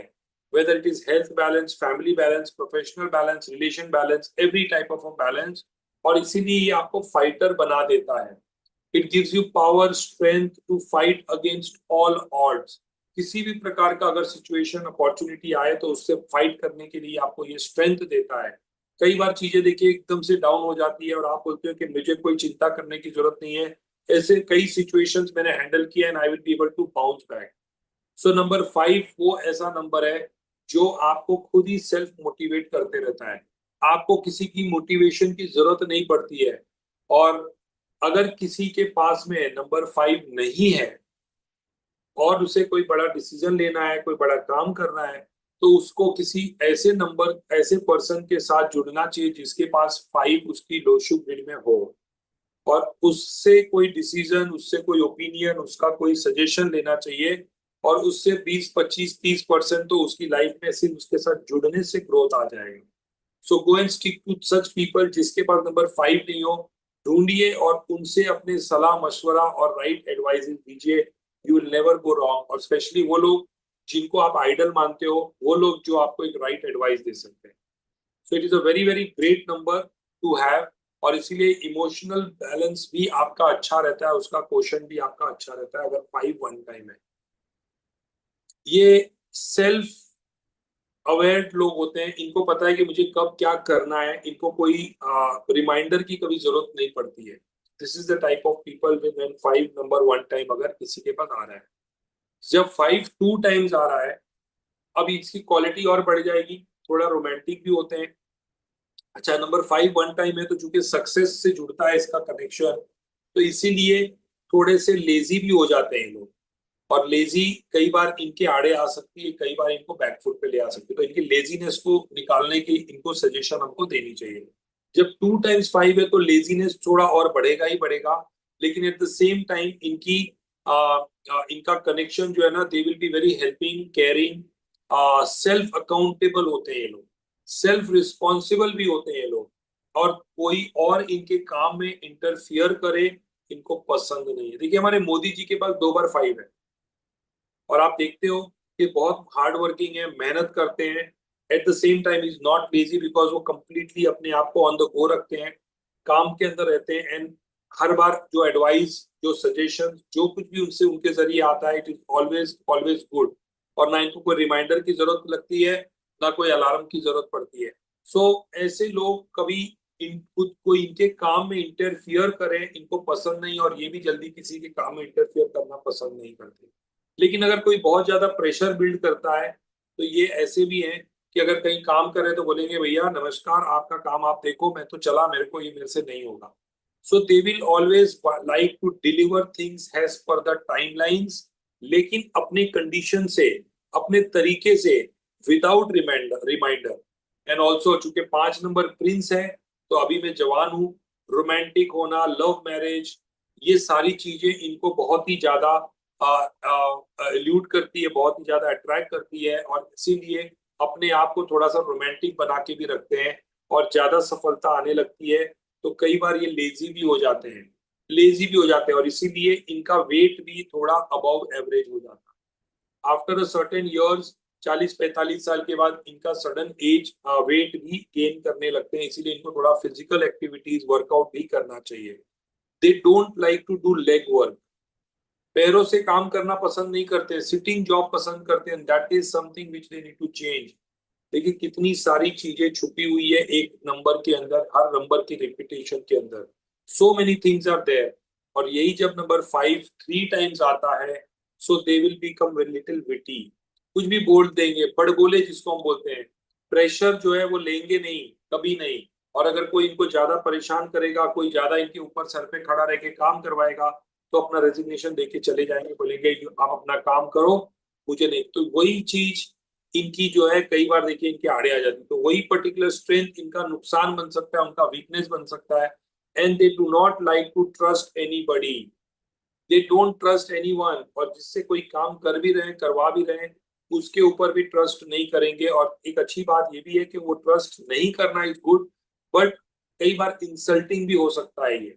whether it is health balance, family balance, professional balance, relation balance, every type of a balance। और इसीलिए ये आपको फाइटर बना देता है। It gives you power, strength to fight against all odds. किसी भी प्रकार का अगर सिचुएशन, अपॉर्चुनिटी आए तो उससे फाइट करने के लिए आपको ये स्ट्रेंथ देता है। कई बार चीजें देखिए एकदम से डाउन हो जाती है और आप बोलते हो कि मुझे कोई चिंता करने की जरूरत नहीं है। ऐसे कई सिचुएशंस मैंने हैंडल किया and I will be able to bounce back. So number 5 वो ऐसा नंबर है जो आपको खुद ही सेल्फ मोटिवेट करते रहता है। आपको किसी की मोटिवेशन की जरूरत नहीं पड़ती है। और अगर किसी के पास में नंबर 5 नहीं है और उसे कोई बड़ा डिसीजन लेना है, कोई बड़ा काम करना है, तो उसको किसी ऐसे नंबर, ऐसे पर्सन के साथ जुड़ना चाहिए जिसके पास 5 उसकी लोशु ग्रिड में हो, और उससे कोई डिसीजन, उससे कोई ओपिनियन, उसका कोई सजेशन लेना चाहिए। और उससे 20-25-30% तो उसकी लाइफ में सिर्फ उसके साथ जुड़ने से ग्रोथ आ जाएगा। So go and stick to such people जिसके पास नंबर 5 नहीं हो, ढूंढिए और उनसे अपने सलाह मशवरा और राइट एडवाइस दीजिए। You will never go wrong. और स्पेशली वो लोग जिनको आप आइडल मानते हो, वो लोग जो आपको एक राइट एडवाइस दे सकते हैं। So it is a very very great number two have. और इसीलिए इमोशनल बैलेंस भी आपका अच्छा रहता है, उसका क्वेश्चन भी आपका अच्छा रहता है अगर 5 1 टाइम है। ये सेल्फ अवेयर लोग होते हैं, इनको पता है कि मुझे कब क्या करना है, इनको कोई रिमाइंडर की कभी जरूरत नहीं पड़ती है। This is the type of people when 5 number 1 time अगर किसी के पास आ रहा है। जब 5 2 टाइम्स आ रहा है, अब इसकी क्वालिटी और बढ़ जाएगी, थोड़ा रोमांटिक भी होते हैं। अच्छा, नंबर 5 1 टाइम है तो चूंकि सक्सेस से जुड़ता है इसका कनेक्शन, तो इसीलिए थोड़े से लेजी भी हो जाते हैं लोग। और लेजी कई बार इनके आड़े आ सकती है, कई बार इनको बैकफुट पे ले आ सकती है, तो इनकी लेजीनेस को निकालने की इनको सजेशन हमको देनी चाहिए। जब 2 टाइम्स 5 है तो लेजीनेस थोड़ा और बढ़ेगा ही बढ़ेगा, लेकिन एट द सेम टाइम इनका कनेक्शन जो है ना, दे will be very helping, caring, self accountable होते हैं ये लोग, सेल्फ रिस्पॉन्सिबल भी होते हैं ये लोग। और कोई और इनके काम में इंटरफियर करे इनको पसंद नहीं है। देखिए हमारे मोदी जी के पास 2 बार 5 है, और आप देखते हो कि बहुत हार्ड वर्किंग है, मेहनत करते हैं। Eight the same time is not lazy, because वो कंप्लीटली अपने आप को ऑन द गो रखते हैं, काम के अंदर रहते हैं एंड हर बार जो एडवाइस, जो सजेशन, जो कुछ भी उनसे उनके जरिए आता है, it is always always good. और ना इनको कोई रिमाइंडर की जरूरत लगती है, ना कोई अलार्म की जरूरत पड़ती है। सो ऐसे लोग कभी खुद को इनके काम में इंटरफियर करें इनको पसंद नहीं, और ये भी जल्दी किसी के काम में इंटरफियर करना पसंद नहीं करते। लेकिन अगर कोई बहुत ज्यादा प्रेशर बिल्ड करता है तो ये ऐसे भी हैं कि अगर कहीं काम करे तो बोलेंगे भैया नमस्कार, आपका काम आप देखो, मैं तो चला, मेरे को ये मेरे से नहीं होगा। So they will always like to deliver things as per the timelines, लेकिन अपनी कंडीशन से, अपने तरीके से, विदाउट रिमाइंडर। एंड ऑल्सो चूंकि 5 नंबर प्रिंस है, तो अभी मैं जवान हूँ, रोमांटिक होना, लव मैरिज, ये सारी चीजें इनको बहुत ही ज्यादा एल्यूट करती है, बहुत ही ज्यादा अट्रैक्ट करती है, और इसीलिए अपने आप को थोड़ा सा रोमांटिक बना के भी रखते हैं। और ज्यादा सफलता आने लगती है तो कई बार ये लेजी भी हो जाते हैं, और इसीलिए इनका वेट भी थोड़ा अबव एवरेज हो जाता है। आफ्टर अ सर्टेन ईयर्स, 40-45 साल के बाद इनका सडन एज वेट भी गेन करने लगते हैं, इसीलिए इनको थोड़ा फिजिकल एक्टिविटीज, वर्कआउट भी करना चाहिए। They don't like to do leg work, पैरों से काम करना पसंद नहीं करते, सिटिंग जॉब पसंद करते हैं। That is something which they need to change. देखिए कितनी सारी चीजें छुपी हुई है एक नंबर के अंदर, हर नंबर की रिपीटेशन के अंदर, so many things are there. और यही जब नंबर 5 3 टाइम्स आता है, so they will become very little witty, कुछ भी बोल देंगे, बड़बोले जिसको हम बोलते हैं। प्रेशर जो है वो लेंगे नहीं, कभी नहीं। और अगर कोई इनको ज्यादा परेशान करेगा, कोई ज्यादा इनके ऊपर सर पे खड़ा रह के काम करवाएगा, तो अपना रेजिग्नेशन देके चले जाएंगे, बोलेंगे आप अपना काम करो, मुझे नहीं। तो वही चीज इनकी जो है कई बार देखिए इनके आड़े आ जाती है, तो वही पर्टिकुलर स्ट्रेंथ इनका नुकसान बन सकता है, उनका वीकनेस बन सकता है। And they do not like to trust anybody, they don't trust anyone. और जिससे कोई काम कर भी रहे हैं, करवा भी रहे हैं, उसके ऊपर भी ट्रस्ट नहीं करेंगे। और एक अच्छी बात ये भी है कि वो ट्रस्ट नहीं करना इज गुड, बट कई बार इंसल्टिंग भी हो सकता है ये,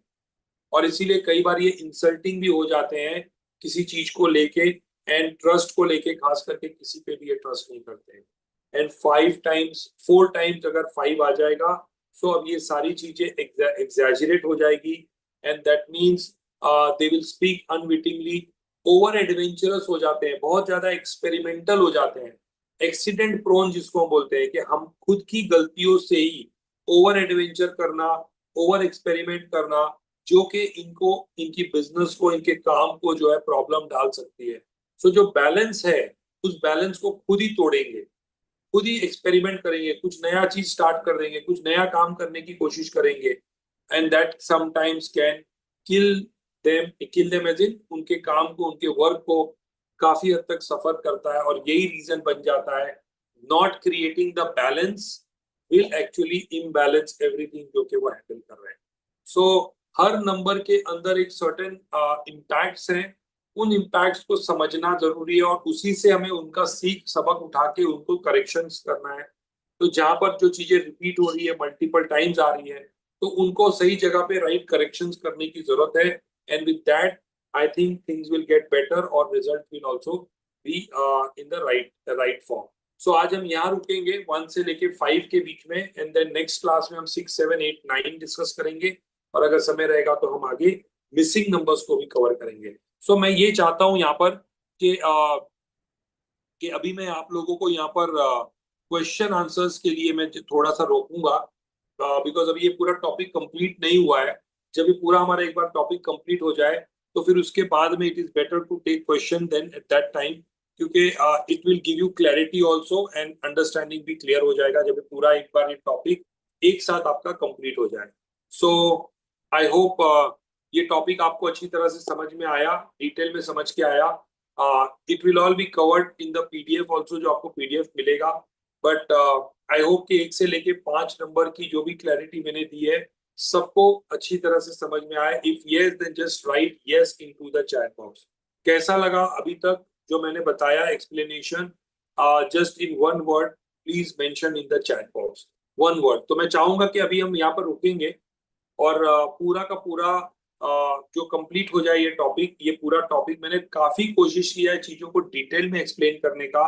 और इसीलिए कई बार ये इंसल्टिंग भी हो जाते हैं किसी चीज को लेके, एंड ट्रस्ट को लेके खास करके किसी पे भी ये ट्रस्ट नहीं करते हैं। एंड 4 टाइम्स अगर 5 आ जाएगा, सो अब ये सारी चीजें एग्जैजरेट हो जाएगी, and that means they will speak unwittingly, over adventurous हो जाते हैं, बहुत ज्यादा एक्सपेरिमेंटल हो जाते हैं, एक्सीडेंट प्रोन जिसको हम बोलते हैं, कि हम खुद की गलतियों से ही ओवर एडवेंचर करना, ओवर एक्सपेरिमेंट करना, जो कि इनको, इनकी बिजनेस को, इनके काम को जो है प्रॉब्लम डाल सकती है। सो जो बैलेंस है, उस बैलेंस को खुद ही तोड़ेंगे, खुद ही एक्सपेरिमेंट करेंगे, कुछ नया चीज स्टार्ट कर देंगे, कुछ नया काम करने की कोशिश करेंगे, and that sometimes can kill kill them as in, उनके काम को, उनके वर्क को काफी हद तक सफर करता है। और यही रीजन बन जाता है, not creating the balance will actually imbalance everything जो कि वो हैंडल कर रहे हैं। सो हर नंबर के अंदर एक सर्टेन इम्पैक्ट्स हैं, उन इम्पैक्ट्स को समझना जरूरी है, और उसी से हमें उनका सीख सबक उठा के उनको करेक्शंस करना है। तो जहां पर जो चीजें रिपीट हो रही है, मल्टीपल टाइम्स आ रही है, तो उनको सही जगह पे राइट करेक्शंस करने की जरूरत है। And with that I think things will get better, और result will also be in the right form. So आज हम यहाँ रुकेंगे 1 से लेके 5 के बीच में, एंड देन नेक्स्ट क्लास में हम 6, 7, 8, 9 डिस्कस करेंगे, और अगर समय रहेगा तो हम आगे मिसिंग नंबर्स को भी कवर करेंगे। सो मैं ये चाहता हूं यहाँ पर कि अभी मैं आप लोगों को यहाँ पर क्वेश्चन आंसर्स के लिए मैं थोड़ा सा रोकूंगा, बिकॉज अभी ये पूरा टॉपिक कंप्लीट नहीं हुआ है। जब ये पूरा हमारा एक बार टॉपिक कंप्लीट हो जाए, तो फिर उसके बाद में it is better to take question then at that time, क्योंकि it will give you clarity also, and understanding भी क्लियर हो जाएगा जब पूरा एक बार ये टॉपिक एक साथ आपका कंप्लीट हो जाए। सो आई होप ये टॉपिक आपको अच्छी तरह से समझ में आया, डिटेल में समझ के आया। It will all be covered in the PDF also, जो आपको पीडीएफ मिलेगा। बट आई होप कि 1 से लेके 5 नंबर की जो भी क्लैरिटी मैंने दी है, सबको अच्छी तरह से समझ में आए। If yes, then just write yes into the chat box. कैसा लगा अभी तक जो मैंने बताया explanation? Just in 1 word please mention in the chat box, 1 word. तो मैं चाहूंगा कि अभी हम यहाँ पर रुकेंगे, और पूरा का पूरा जो कंप्लीट हो जाए ये टॉपिक। ये पूरा टॉपिक मैंने काफी कोशिश किया है चीजों को डिटेल में एक्सप्लेन करने का,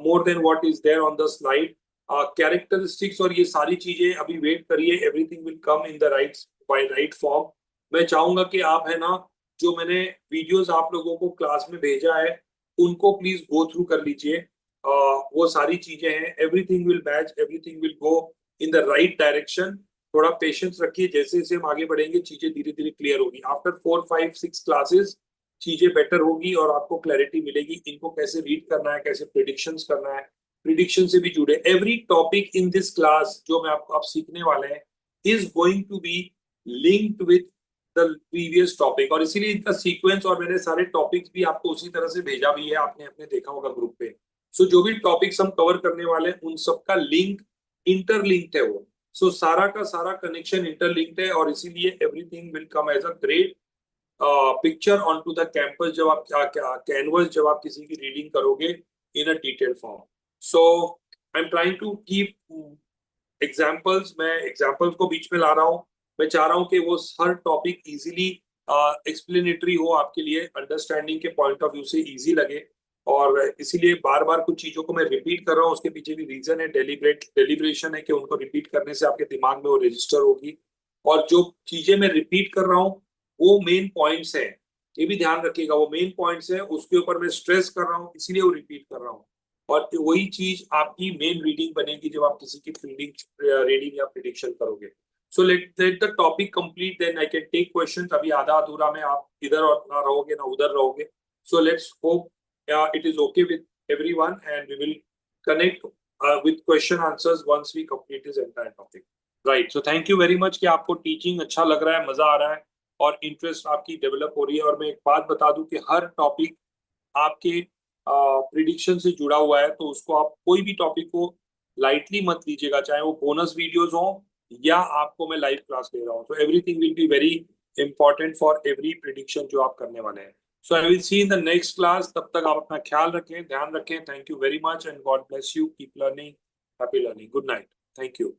more than what is there on the slide. Characteristics और ये सारी चीजें अभी वेट करिए, everything will come in the right form. मैं चाहूंगा कि आप है ना, जो मैंने वीडियोस आप लोगों को क्लास में भेजा है उनको प्लीज गो थ्रू कर लीजिए। वो सारी चीजें हैं, everything will match, everything will go in the right direction. थोड़ा पेशेंस रखिए, जैसे जैसे हम आगे बढ़ेंगे चीजें धीरे धीरे क्लियर होगी। आफ्टर 4 5 6 क्लासेस चीजें बेटर होगी और आपको क्लैरिटी मिलेगी इनको कैसे रीड करना है, कैसे प्रिडिक्शंस करना है, प्रिडिक्शन से भी जुड़े every topic in this class जो मैं आपको आप सीखने वाले हैं is going to be linked with the previous topic, और इसीलिए इनका सीक्वेंस और मैंने सारे टॉपिक्स भी आपको उसी तरह से भेजा भी है, आपने अपने देखा होगा ग्रुप पे। सो जो भी टॉपिक्स हम कवर करने वाले हैं उन सबका लिंक इंटरलिंक्ड है वो। सो सारा का सारा कनेक्शन इंटरलिंक्ड है और इसीलिए everything will come as a great picture on to the campus जब आप कैनवस जब आप किसी की रीडिंग करोगे in a detail form. So I am trying to keep examples, मैं एग्जाम्पल्स को बीच में ला रहा हूँ। मैं चाह रहा हूँ कि वो हर टॉपिक इजीली एक्सप्लेनेटरी हो आपके लिए, अंडरस्टैंडिंग के पॉइंट ऑफ व्यू से इजी लगे, और इसीलिए बार बार कुछ चीजों को मैं रिपीट कर रहा हूँ। उसके पीछे भी रीजन है, डेलिब्रेशन है कि उनको रिपीट करने से आपके दिमाग में वो रजिस्टर होगी। और जो चीजें मैं रिपीट कर रहा हूँ वो मेन पॉइंट्स हैं, ये भी ध्यान रखिएगा, वो मेन पॉइंट्स हैं, उसके ऊपर मैं स्ट्रेस कर रहा हूँ इसीलिए वो रिपीट कर रहा हूँ। और वही चीज आपकी मेन रीडिंग बनेगी जब आप किसी की रीडिंग या प्रिडिक्शन करोगे। So let the topic complete, then I can take questions. अभी आधा अधूरा में आप इधर और ना रहोगे ना उधर रहोगे। So let's hope it is okay with everyone and we will connect with question answers once we complete this entire topic. Right, so thank you very much कि आपको टीचिंग अच्छा लग रहा है, मजा आ रहा है और इंटरेस्ट आपकी डेवलप हो रही है। और मैं एक बात बता दूं कि हर टॉपिक आपके प्रिडिक्शन से जुड़ा हुआ है, तो उसको आप कोई भी टॉपिक को लाइटली मत लीजिएगा, चाहे वो बोनस वीडियोस हो या आपको मैं लाइव क्लास ले रहा हूँ। तो everything will be very important for every prediction जो आप करने वाले हैं। So I will see in the next class, तब तक आप अपना ख्याल रखें, ध्यान रखें। Thank you very much and God bless you, keep learning, happy learning, good night, thank you.